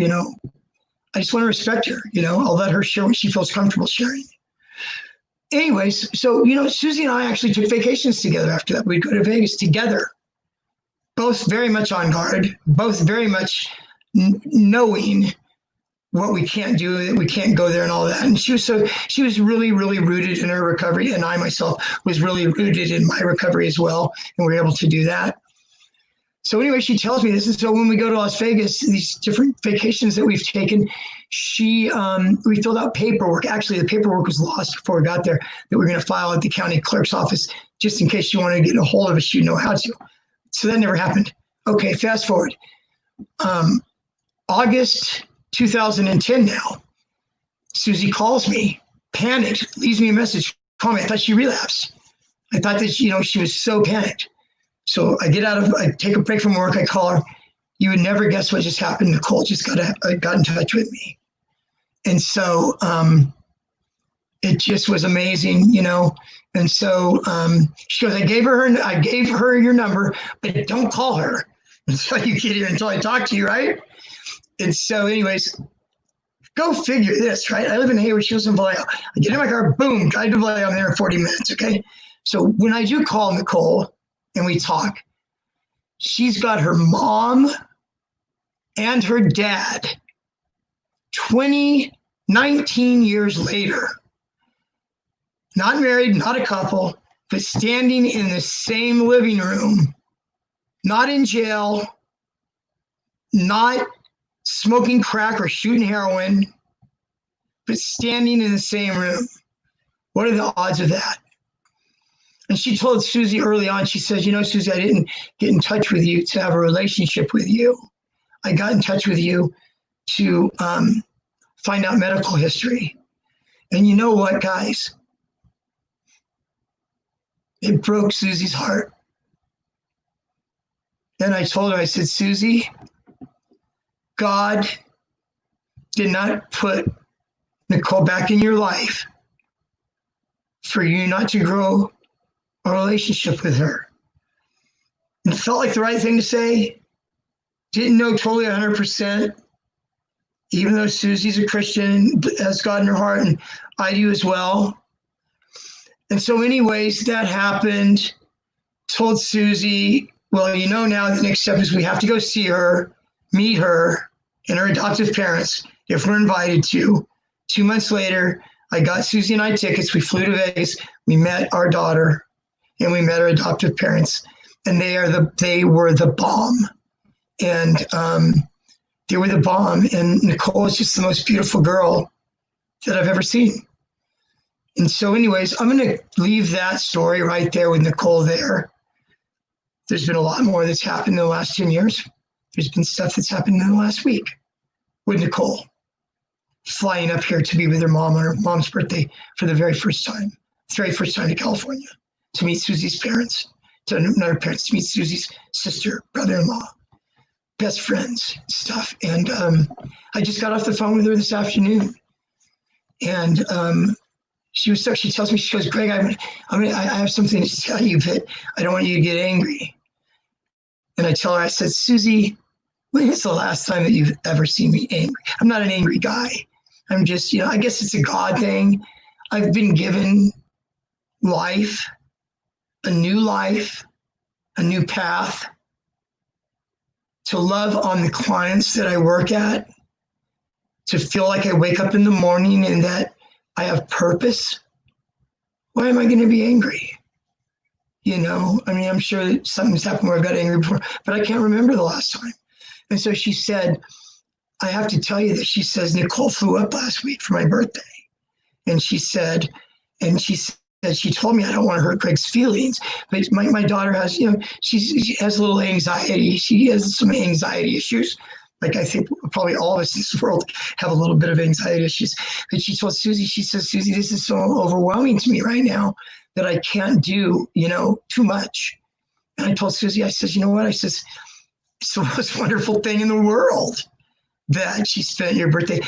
I'll let her share what she feels comfortable sharing. Anyways, so, Susie and I actually took vacations together after that. We'd go to Vegas together, both very much on guard, both very much knowing what we can't do, that we can't go there and all that. And she was really, really rooted in her recovery. And I myself was really rooted in my recovery as well. And we were able to do that. So anyway, she tells me this. And so when we go to Las Vegas, these different vacations that we've taken, we filled out paperwork. Actually, the paperwork was lost before we got there that we're going to file at the county clerk's office, just in case she wanted to get a hold of us, she'd know how to. So that never happened. Okay, fast forward. August 2010 now, Susie calls me, panicked, leaves me a message, call me. I thought she relapsed. I thought that, she was so panicked. So I take a break from work, I call her. You would never guess what just happened. Nicole just got in touch with me. And so it just was amazing, And so she goes, I gave her your number, but don't call her until you get here, until I talk to you, right? And so anyways, go figure this, right? I live in Hayward, she lives in Vallejo. I get in my car, boom, drive to Vallejo, I'm there in 40 minutes, okay? So when I do call Nicole and we talk, she's got her mom and her dad 19 years later, not married, not a couple, but standing in the same living room, not in jail, not smoking crack or shooting heroin, but standing in the same room. What are the odds of that? And she told Susie early on, she says, you know, Susie, I didn't get in touch with you to have a relationship with you. I got in touch with you to find out medical history. And you know what, guys? It broke Susie's heart. And I told her, I said, Susie, God did not put Nicole back in your life for you not to grow a relationship with her. It felt like the right thing to say. Didn't know totally 100%, even though Susie's a Christian, has God in her heart, and I do as well. And so anyways, that happened. Told Susie, well, you know, now the next step is we have to go see her, meet her and her adoptive parents if we're invited to. 2 months later, I got Susie and I tickets. We flew to Vegas. We met our daughter and we met her adoptive parents, and they were the bomb. And they were the bomb. And Nicole is just the most beautiful girl that I've ever seen. And so anyways, I'm going to leave that story right there with Nicole there. There's been a lot more that's happened in the last 10 years. There's been stuff that's happened in the last week with Nicole flying up here to be with her mom on her mom's birthday for the very first time to California, to meet Susie's parents, to another parents, to meet Susie's sister, brother-in-law, best friends, stuff. And I just got off the phone with her this afternoon. And she tells me, she goes, Greg, I have something to tell you, but I don't want you to get angry. And I tell her, I said, Susie, when is the last time that you've ever seen me angry? I'm not an angry guy. I'm just, you know, I guess it's a God thing. I've been given life, a new path, to love on the clients that I work at, to feel like I wake up in the morning and that I have purpose. Why am I going to be angry? You know, I mean, I'm sure that something's happened where I've got angry before, but I can't remember the last time. And so she said, I have to tell you that she says, Nicole flew up last week for my birthday. And she told me I don't want to hurt Greg's feelings, but my daughter has, you know, she has a little anxiety. She has some anxiety issues. Like I think probably all of us in this world have a little bit of anxiety issues. But she told Susie, she says, Susie, this is so overwhelming to me right now that I can't do, you know, too much. And I told Susie, I says, you know what? I says, it's the most wonderful thing in the world that she spent your birthday.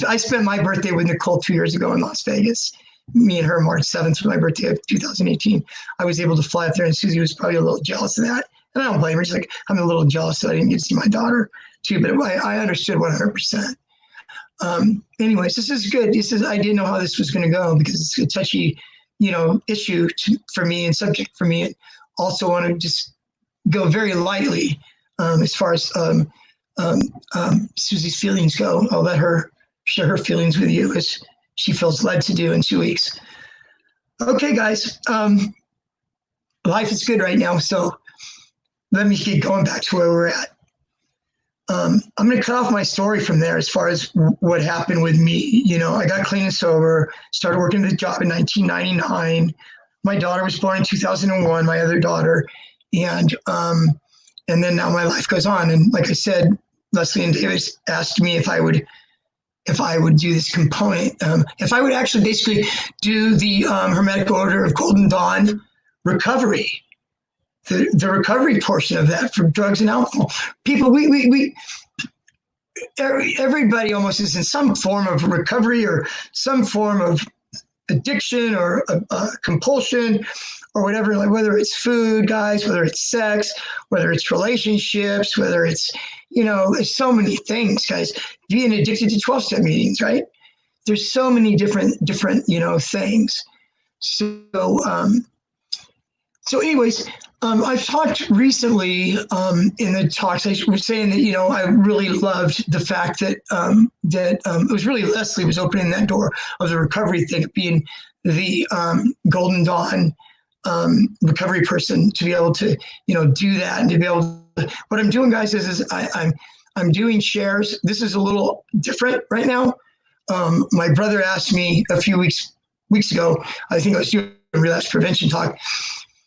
I spent my birthday with Nicole 2 years ago in Las Vegas. Me and her, March 7th, for my birthday of 2018. I was able to fly up there, and Susie was probably a little jealous of that. And I don't blame her. She's like, I'm a little jealous that I didn't get to see my daughter too, but I understood 100%. Anyways, this is good. I didn't know how this was going to go because it's a touchy, you know, issue for me and subject for me. And also want to just go very lightly as far as Susie's feelings go. I'll let her share her feelings with you as she feels led to do in 2 weeks. Okay, guys. Life is good right now, so let me get going back to where we're at. I'm going to cut off my story from there as far as what happened with me. You know, I got clean and sober, started working at the job in 1999. My daughter was born in 2001, my other daughter. And then now my life goes on. And like I said, Leslie and Davis asked me if I would do this component, if I would actually basically do the Hermetic Order of Golden Dawn recovery, the recovery portion of that for drugs and alcohol. People, everybody almost is in some form of recovery or some form of addiction or compulsion or whatever, like whether it's food, guys, whether it's sex, whether it's relationships, whether it's, you know, there's so many things, guys. Being addicted to 12-step meetings, right? There's so many different, you know, things. So anyways, I've talked recently in the talks. I was saying that, you know, I really loved the fact that it was really Leslie was opening that door of the recovery thing, being the Golden Dawn recovery person to be able to, do that and to be able to, what I'm doing, guys, is I'm doing shares. This is a little different right now. My brother asked me a few weeks ago, I think I was doing a relapse prevention talk.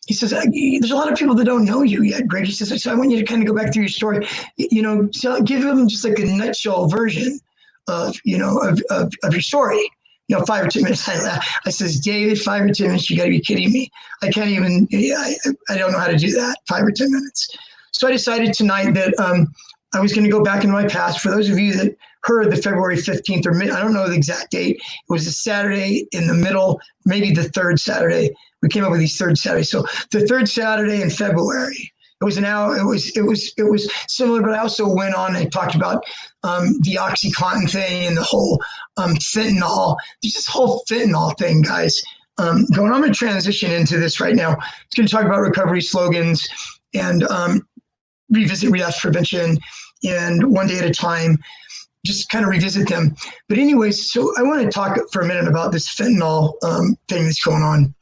He says, there's a lot of people that don't know you yet, Greg. He says, so I want you to kind of go back through your story, so give them just like a nutshell version of your story. 5 or 10 minutes. I says, David, 5 or 10 minutes, you got to be kidding me. I can't even, I don't know how to do that, 5 or 10 minutes. So I decided tonight that I was going to go back into my past. For those of you that heard the February 15th or I don't know the exact date. It was a Saturday in the middle, maybe the third Saturday. We came up with these third Saturdays. So the third Saturday in February. It was similar, but I also went on and talked about the OxyContin thing and the whole fentanyl. There's this whole fentanyl thing, guys. I'm going to transition into this right now. It's going to talk about recovery slogans and revisit relapse prevention and one day at a time, just kind of revisit them. But anyways, so I want to talk for a minute about this fentanyl thing that's going on.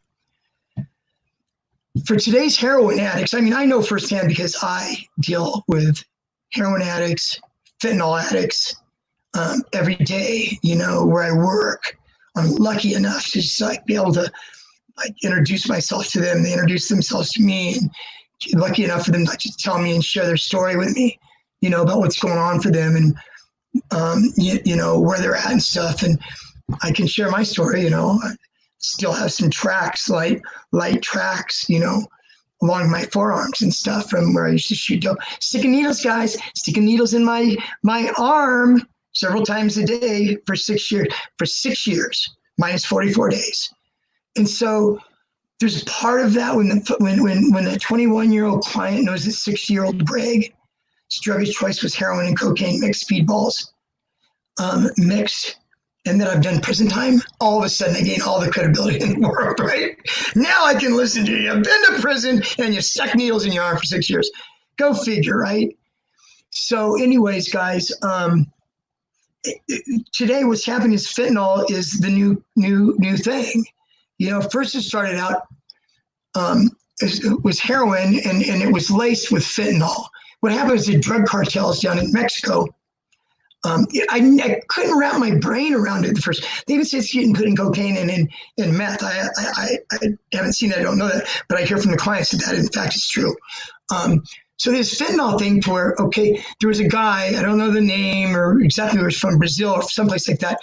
For today's heroin addicts, I mean, I know firsthand because I deal with heroin addicts, fentanyl addicts every day, where I work. I'm lucky enough to just be able to introduce myself to them. They introduce themselves to me, and lucky enough for them to just tell me and share their story with me, about what's going on for them and, where they're at and stuff. And I can share my story, I still have some tracks, light tracks, along my forearms and stuff from where I used to shoot dope. Sticking needles, guys, sticking needles in my arm several times a day for 6 years, minus 44 days. And so there's part of that when a 21-year-old client knows that 60-year-old Greg's drug of choice was heroin and cocaine mixed, speedballs mixed, and that I've done prison time, all of a sudden I gain all the credibility in the world, right? Now I can listen to you. I've been to prison and you stuck needles in your arm for 6 years. Go figure, right? So anyways, guys, today what's happening is fentanyl is the new thing. First it started out, it was heroin and it was laced with fentanyl. What happened is the drug cartels down in Mexico, I couldn't wrap my brain around it at first. They even say it's getting put in cocaine and in meth. I haven't seen that, I don't know that, but I hear from the clients that in fact is true. So this fentanyl thing where, okay, there was a guy, I don't know the name or exactly where he's from, Brazil or someplace like that.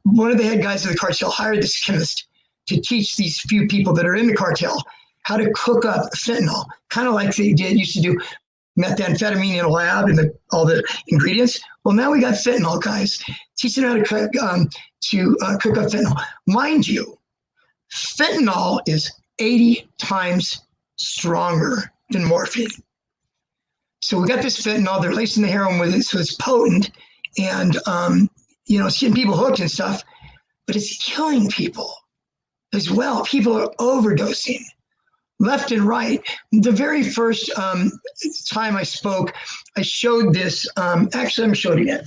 One of the head guys of the cartel hired this chemist to teach these few people that are in the cartel how to cook up fentanyl, kind of like they used to do methamphetamine in a lab and all the ingredients. Well, now we got fentanyl, guys. Teaching how to cook up fentanyl. Mind you, fentanyl is 80 times stronger than morphine. So we got this fentanyl. They're lacing the heroin with it, so it's potent, and it's getting people hooked and stuff. But it's killing people as well. People are overdosing left and right. The very first time I spoke, I showed this. Actually, I'm showing it.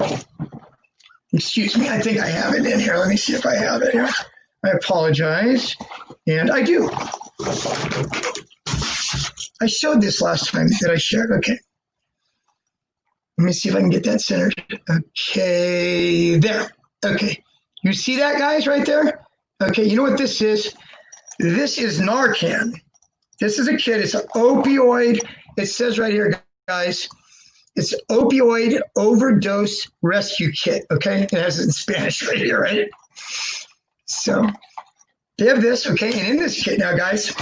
Excuse me. I think I have it in here. Let me see if I have it here. I apologize. And I do. I showed this last time that I shared. Okay. Let me see if I can get that centered. Okay. There. Okay. You see that, guys, right there? Okay. You know what this is? This is Narcan. This is a kit. It's an opioid. It says right here, guys, it's opioid overdose rescue kit. Okay. It has it in Spanish right here, right? So they have this. Okay. And in this kit now, guys,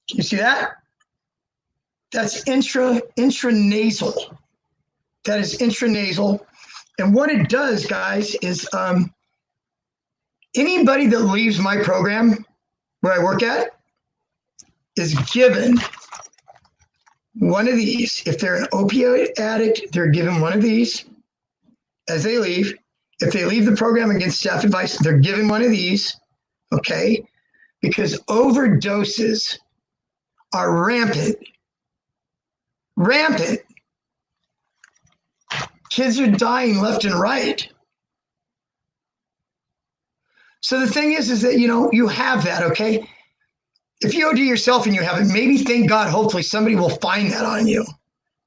you see that? That's intranasal. That is intranasal. And what it does, guys, is anybody that leaves my program where I work at is given one of these. If they're an opioid addict, they're given one of these as they leave. If they leave the program against staff advice, they're given one of these, okay? Because overdoses are rampant. Rampant. Kids are dying left and right. So the thing is that, you have that, okay? If you OD yourself and you haven't, maybe thank God, hopefully somebody will find that on you.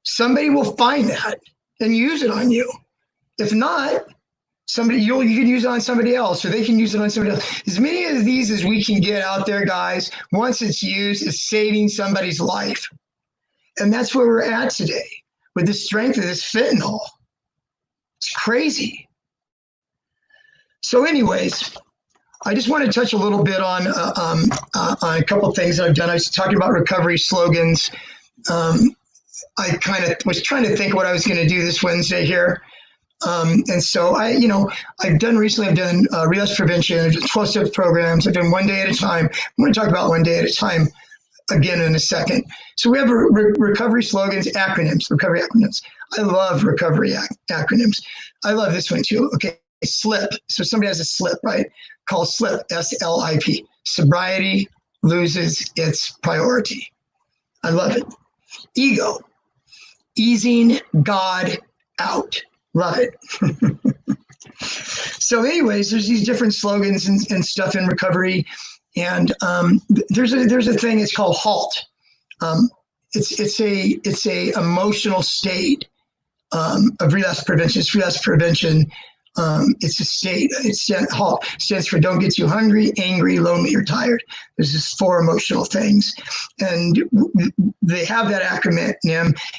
Somebody will find that and use it on you. If not, you can use it on somebody else, or they can use it on somebody else. As many of these as we can get out there, guys, once it's used, is saving somebody's life. And that's where we're at today with the strength of this fentanyl. It's crazy. So anyways, I just want to touch a little bit on a couple of things that I've done. I was talking about recovery slogans. I kind of was trying to think what I was going to do this Wednesday here. And so I've done relapse prevention, I've done 12-step programs. I've done one day at a time. I'm going to talk about one day at a time again in a second. So we have recovery slogans, acronyms, recovery acronyms. I love recovery acronyms. I love this one too. Okay, SLIP. So somebody has a slip, right? Called SLIP, SLIP. Sobriety loses its priority. I love it. Ego, easing God out. Love it. So anyways, there's these different slogans and stuff in recovery. And there's a thing, it's called HALT. It's a emotional state of relapse prevention. It's relapse prevention. It's a state. HALT stands for don't get too hungry, angry, lonely, or tired. There's just 4 emotional things. And they have that acronym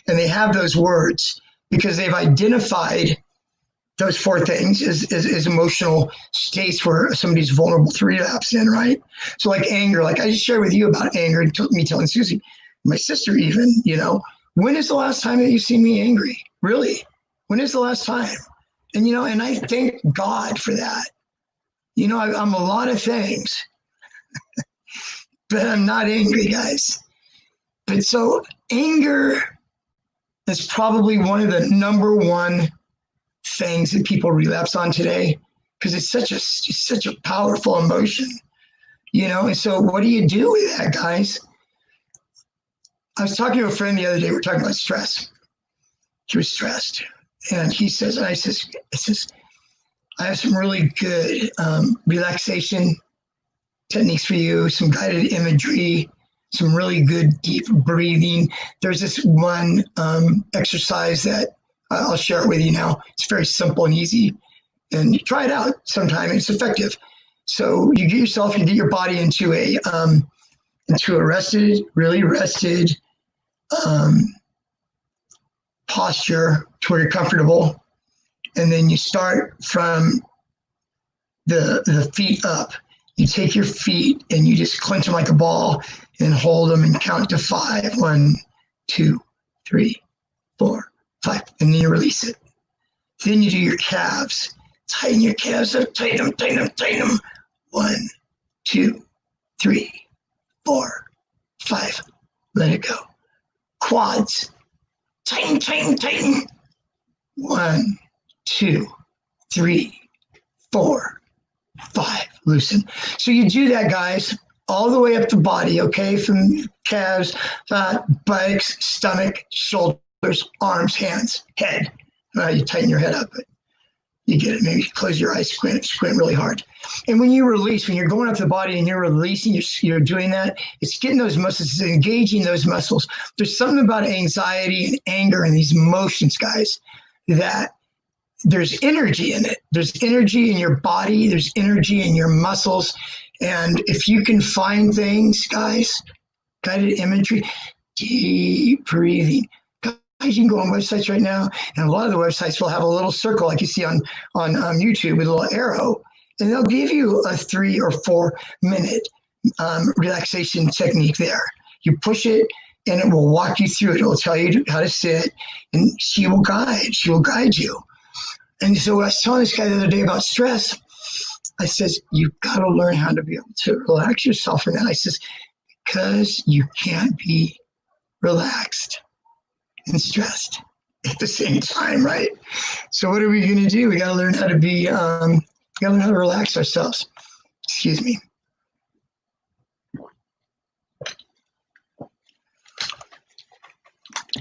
and they have those words because they've identified those 4 things as emotional states where somebody's vulnerable to relapse in, right? So like anger, like I just shared with you about anger and me telling Susie, my sister even, when is the last time that you've seen me angry? Really? When is the last time? And, and I thank God for that. I'm a lot of things, but I'm not angry, guys. But so anger is probably one of the number one things that people relapse on today because it's such a powerful emotion, And so what do you do with that, guys? I was talking to a friend the other day. We were talking about stress. He was stressed. And he says, and I says, I have some really good relaxation techniques for you, some guided imagery, some really good deep breathing. There's this one exercise that I'll share it with you now. It's very simple and easy. And you try it out sometime. It's effective. So you get your body into a really rested posture to where you're comfortable. And then you start from the feet up. You take your feet and you just clench them like a ball and hold them and count to 5. 1, 2, 3, 4, 5. And then you release it. Then you do your calves. Tighten your calves up, tighten them. 1, 2, 3, 4, 5. Let it go. Quads. Tighten. 1, 2, 3, 4, 5. Loosen. So you do that, guys, all the way up the body, okay? From calves, buttocks, stomach, shoulders, arms, hands, head. You tighten your head up, but you get it. Maybe close your eyes, squint really hard. And when you release, when you're going up the body and you're releasing, you're doing that, it's getting those muscles, it's engaging those muscles. There's something about anxiety and anger and these emotions, guys, that there's energy in it. There's energy in your body. There's energy in your muscles. And if you can find things, guys, guided imagery, deep breathing. Guys, you can go on websites right now, and a lot of the websites will have a little circle like you see on YouTube with a little arrow, and they'll give you a 3 or 4 minute relaxation technique there. You push it, and it will walk you through it. It will tell you how to sit, and she will guide you. And so I was telling this guy the other day about stress. I says, you've got to learn how to be able to relax yourself from that. I says, because you can't be relaxed and stressed at the same time, right? So what are we going to do? We got to learn how to be, we got to learn how to relax ourselves. Excuse me.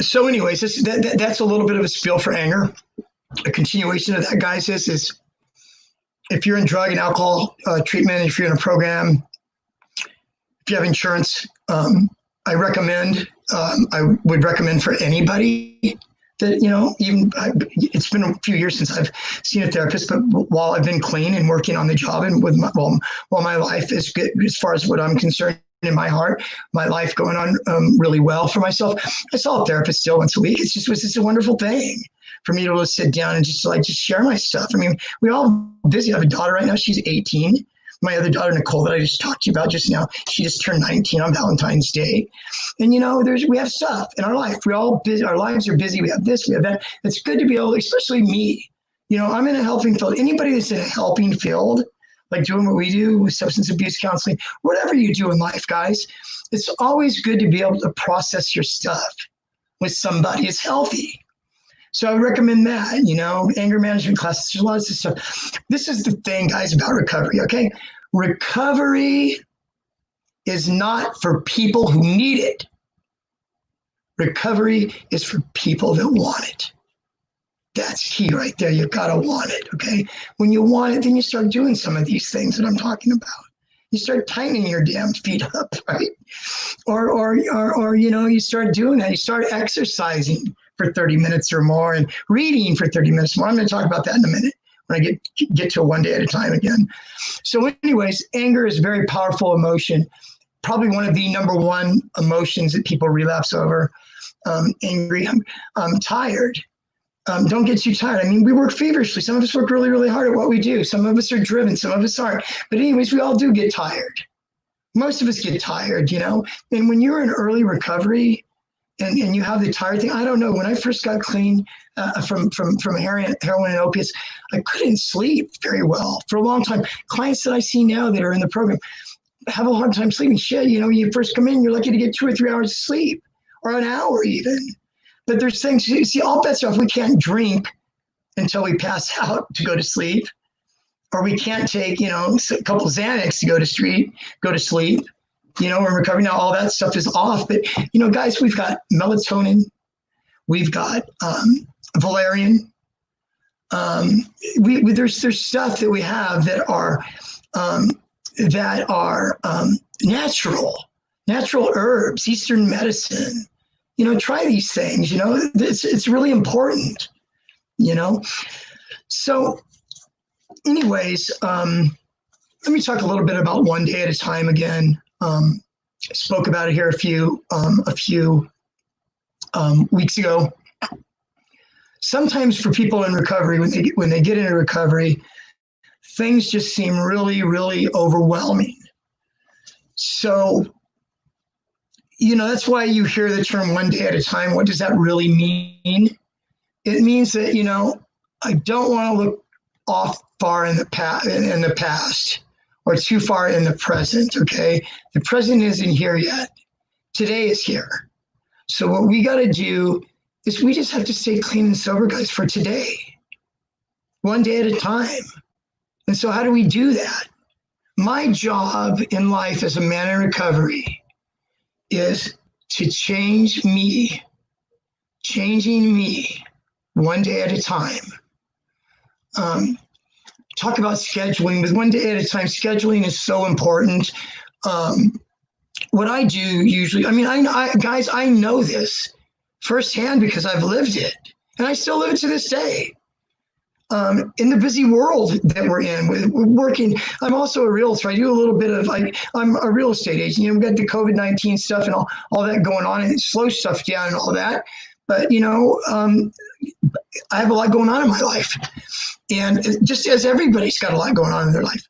So anyways, that's a little bit of a spiel for anger. A continuation of that, guys, is if you're in drug and alcohol treatment, if you're in a program, if you have insurance, I would recommend for anybody that, even it's been a few years since I've seen a therapist, but while I've been clean and working on the job and while my life is good, as far as what I'm concerned, in my heart, my life going on really well for myself, I saw a therapist still once a week. It was just a wonderful thing for me to sit down and just share my stuff. I mean, we all busy. I have a daughter right now. She's 18. My other daughter, Nicole, that I just talked to you about just now, she just turned 19 on Valentine's Day. And, we have stuff in our life. We all busy. Our lives are busy. We have this, we have that. It's good to be able, especially me. I'm in a helping field. Anybody that's in a helping field, like doing what we do with substance abuse counseling, whatever you do in life, guys, it's always good to be able to process your stuff with somebody. It's healthy. So I would recommend that, anger management classes, there's lots of stuff. This is the thing, guys, about recovery, okay? Recovery is not for people who need it. Recovery is for people that want it. That's key right there. You've got to want it, okay? When you want it, then you start doing some of these things that I'm talking about. You start tightening your damn feet up, right? Or you start doing that. You start exercising for 30 minutes or more and reading for 30 minutes more. I'm going to talk about that in a minute when I get to one day at a time again. So anyways, anger is a very powerful emotion. Probably one of the number one emotions that people relapse over. Angry, I'm tired. Don't get too tired. I mean, we work feverishly. Some of us work really, really hard at what we do. Some of us are driven. Some of us aren't. But anyways, we all do get tired. Most of us get tired, And when you're in early recovery and you have the tired thing, I don't know. When I first got clean from heroin and opiates, I couldn't sleep very well for a long time. Clients that I see now that are in the program have a hard time sleeping. Shit, when you first come in, you're lucky to get 2 or 3 hours of sleep or an hour even. But there's things, you see, all bets are off. We can't drink until we pass out to go to sleep, or we can't take, a couple Xanax to go to sleep. We're recovering now. All that stuff is off. But, guys, we've got melatonin, we've got valerian. There's stuff that we have that are natural herbs, Eastern medicine. Try these things, it's really important, So anyways, let me talk a little bit about one day at a time again. I spoke about it here a few weeks ago. Sometimes for people in recovery, when they get into recovery, things just seem really, really overwhelming. So, that's why you hear the term one day at a time. What does that really mean? It means that, I don't want to look off far in the past or too far in the present, okay? The present isn't here yet. Today is here. So what we got to do is we just have to stay clean and sober, guys, for today. One day at a time. And so how do we do that? My job in life as a man in recovery is to change me, changing me one day at a time. Talk about scheduling. With one day at a time, scheduling is so important. What I do usually, guys, I know this firsthand because I've lived it, and I still live it to this day. In the busy world that we're in, with working, I'm also a realtor. I do a little bit of, I'm a real estate agent. We've got the COVID-19 stuff and all that going on, and it slows stuff down and all that. But, I have a lot going on in my life. And just as everybody's got a lot going on in their life.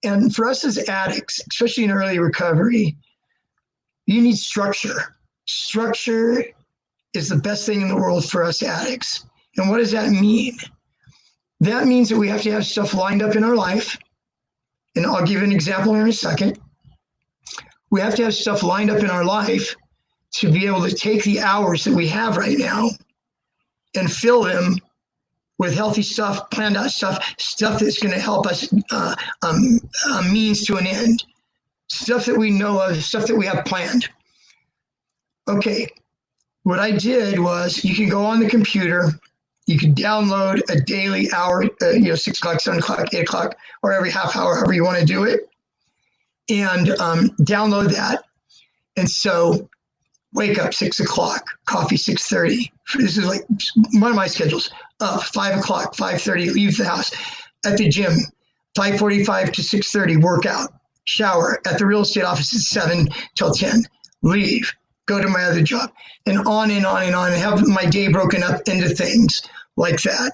And for us as addicts, especially in early recovery, you need structure. Structure is the best thing in the world for us addicts. And what does that mean? That means that we have to have stuff lined up in our life. And I'll give you an example here in a second. We have to have stuff lined up in our life to be able to take the hours that we have right now and fill them with healthy stuff, planned out stuff that's going to help us means to an end, stuff that we know of, stuff that we have planned. Okay, what I did was you can go on the computer, you can download a daily hour, 6 o'clock, 7 o'clock, 8 o'clock, or every half hour, however you want to do it. and download that. And so wake up 6 o'clock, coffee 6:30. This is like one of my schedules. Up 5 o'clock, 5:30, leave the house. At the gym, 5:45 to 6:30, workout, shower. At the real estate office at 7 till 10, leave, go to my other job, and on and on and on, and have my day broken up into things like that.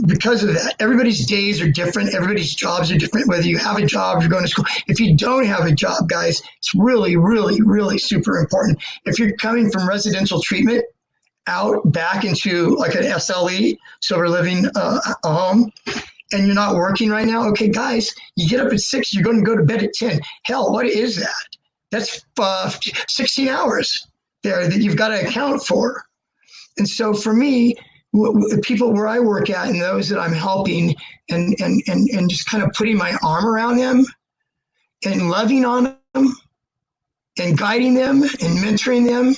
Because of that, everybody's days are different. Everybody's jobs are different, whether you have a job, you're going to school. If you don't have a job, guys, it's really, really, really super important. If you're coming from residential treatment out back into like an SLE, sober living a home, and you're not working right now, okay, guys, you get up at 6, you're going to go to bed at 10. Hell, what is that? That's 16 hours there that you've got to account for. And so for me, people where I work at and those that I'm helping and just kind of putting my arm around them and loving on them and guiding them and mentoring them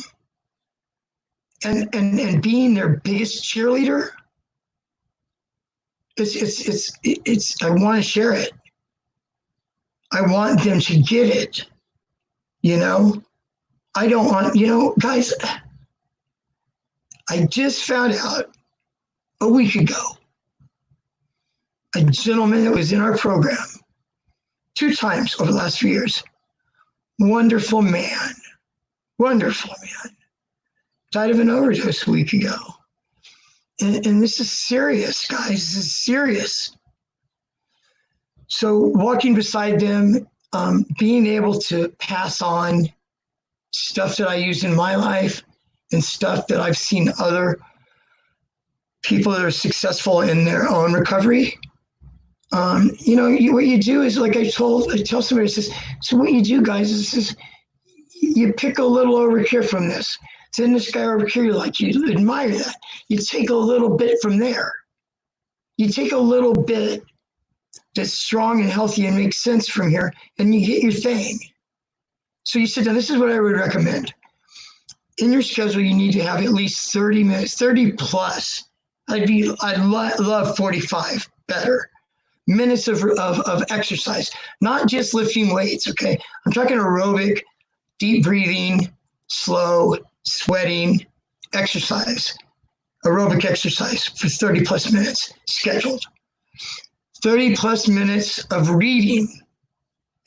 and being their biggest cheerleader, it's I want to share it. I want them to get it. You know, I don't want, guys, I just found out a week ago, a gentleman that was in our program 2 times over the last few years, wonderful man, died of an overdose a week ago. And this is serious, guys, this is serious. So walking beside them, being able to pass on stuff that I use in my life and stuff that I've seen other people that are successful in their own recovery. What you do is, like I tell somebody, so what you do, guys, is you pick a little over here from this. Then this guy over here, you admire that. You take a little bit from there. You take a little bit that's strong and healthy and makes sense from here, and you get your thing. So you sit down. This is what I would recommend. In your schedule, you need to have at least 30 minutes, 30 plus. I'd love 45 better minutes of exercise, not just lifting weights. Okay, I'm talking aerobic, deep breathing, slow, sweating exercise, aerobic exercise for 30 plus minutes scheduled. 30 plus minutes of reading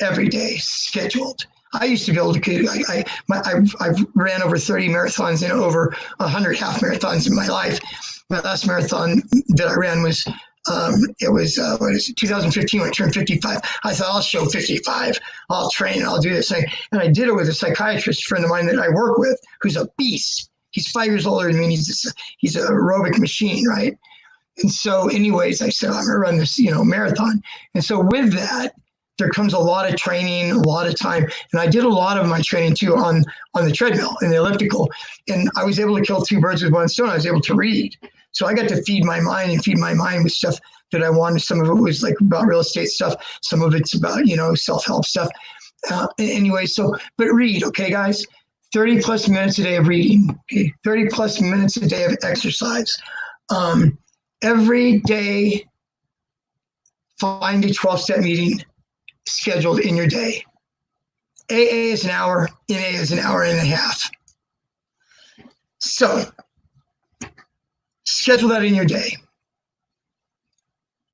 every day scheduled. I used to be able to, I've ran over 30 marathons and over 100 half marathons in my life. My last marathon that I ran was, 2015 when I turned 55. I thought, I'll show 55. I'll train and I'll do this. And I did it with a psychiatrist friend of mine that I work with, who's a beast. He's 5 years older than me. He's an aerobic machine, right? And so anyways, I said, I'm going to run this, marathon. And so with that, there comes a lot of training, a lot of time. And I did a lot of my training too on the treadmill and the elliptical. And I was able to kill 2 birds with 1 stone. I was able to read. So I got to feed my mind with stuff that I wanted. Some of it was like about real estate stuff. Some of it's about, self-help stuff. But read, okay, guys? 30 plus minutes a day of reading, okay? 30 plus minutes a day of exercise. Every day, find a 12-step meeting scheduled in your day. AA is an hour, NA is an hour and a half. So, schedule that in your day.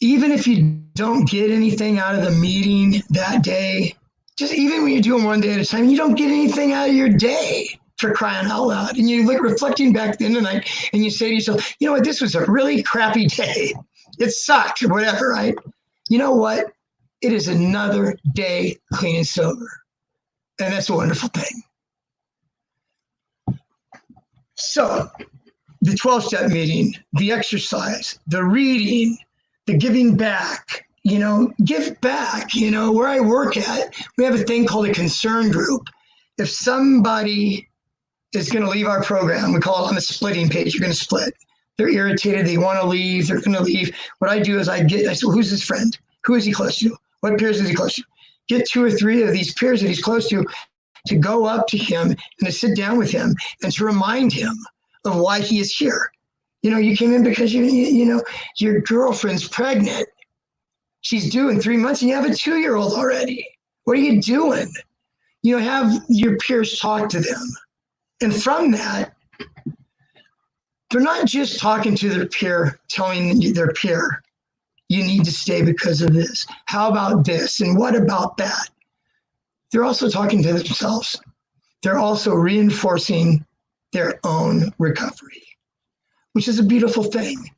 Even if you don't get anything out of the meeting that day, just even when you do them one day at a time, you don't get anything out of your day, for crying out loud. And you're reflecting back at the end of the night and you say to yourself, you know what, this was a really crappy day. It sucked or whatever, right? You know what? It is another day clean and sober. And that's a wonderful thing. So the 12-step meeting, the exercise, the reading, the giving back, give back. Where I work at, we have a thing called a concern group. If somebody is going to leave our program, we call it on the splitting page, you're going to split. They're irritated, they want to leave, they're going to leave. What I do is I say, well, who's his friend? Who is he close to? What peers is he close to? Get 2 or 3 of these peers that he's close to go up to him and to sit down with him and to remind him of why he is here. You came in because your girlfriend's pregnant. She's due in 3 months and you have a 2-year-old already. What are you doing? You know, have your peers talk to them. And from that, they're not just talking to their peer, telling their peer, you need to stay because of this. How about this? And what about that? They're also talking to themselves. They're also reinforcing their own recovery, which is a beautiful thing.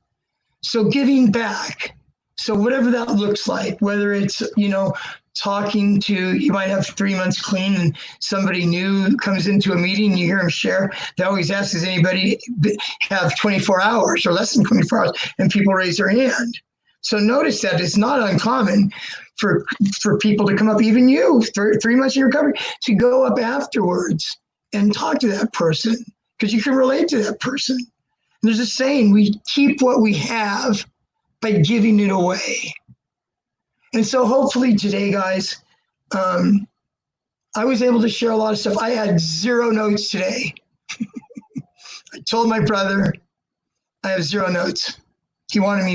So giving back. So whatever that looks like, whether it's, you know, talking to, you might have 3 months clean and somebody new comes into a meeting and you hear them share. They always ask, does anybody have 24 hours or less than 24 hours? And people raise their hand. So notice that it's not uncommon for people to come up, even you, 3 months in recovery, to go up afterwards and talk to that person because you can relate to that person. And there's a saying, we keep what we have by giving it away. And so hopefully today, guys, I was able to share a lot of stuff. I had 0 notes today. I told my brother I have 0 notes. He wanted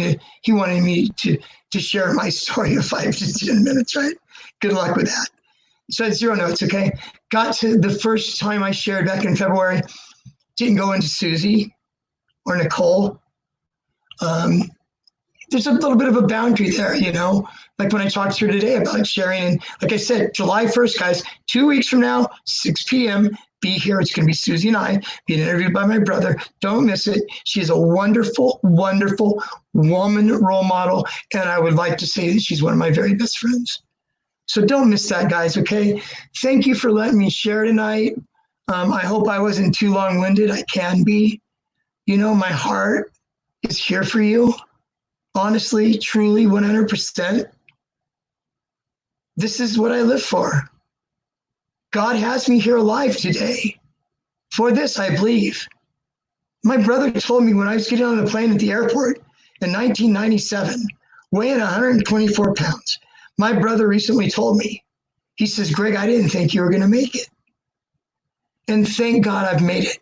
me to share my story of 5 to 10 minutes, right? Good luck with that. So I had 0 notes, okay? Got to the first time I shared back in February, didn't go into Susie or Nicole. There's a little bit of a boundary there, you know, like when I talked to her today about sharing. And like I said, July 1st, guys, 2 weeks from now, 6 p.m., be here. It's going to be Susie and I being interviewed by my brother. Don't miss it. She is a wonderful, wonderful woman role model. And I would like to say that she's one of my very best friends. So don't miss that, guys, okay? Thank you for letting me share tonight. I hope I wasn't too long-winded. I can be. You know, my heart is here for you. Honestly, truly, 100%. This is what I live for. God has me here alive today. For this, I believe. My brother told me when I was getting on the plane at the airport in 1997, weighing 124 pounds. My brother recently told me, he says, Greg, I didn't think you were going to make it. And thank God I've made it.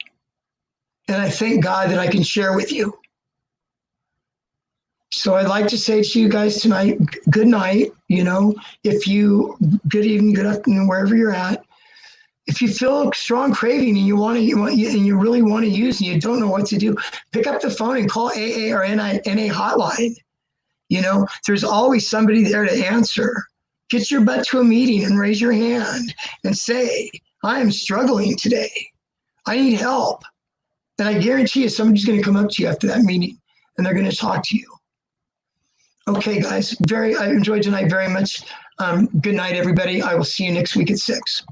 And I thank God that I can share with you. So I'd like to say to you guys tonight, good night. You know, good evening, good afternoon, wherever you're at. If you feel a strong craving and you really want to use and you don't know what to do, pick up the phone and call AA or NA hotline. You know, there's always somebody there to answer. Get your butt to a meeting and raise your hand and say, I am struggling today. I need help. And I guarantee you somebody's going to come up to you after that meeting and they're going to talk to you. Okay, guys, I enjoyed tonight very much. Good night, everybody. I will see you next week at 6.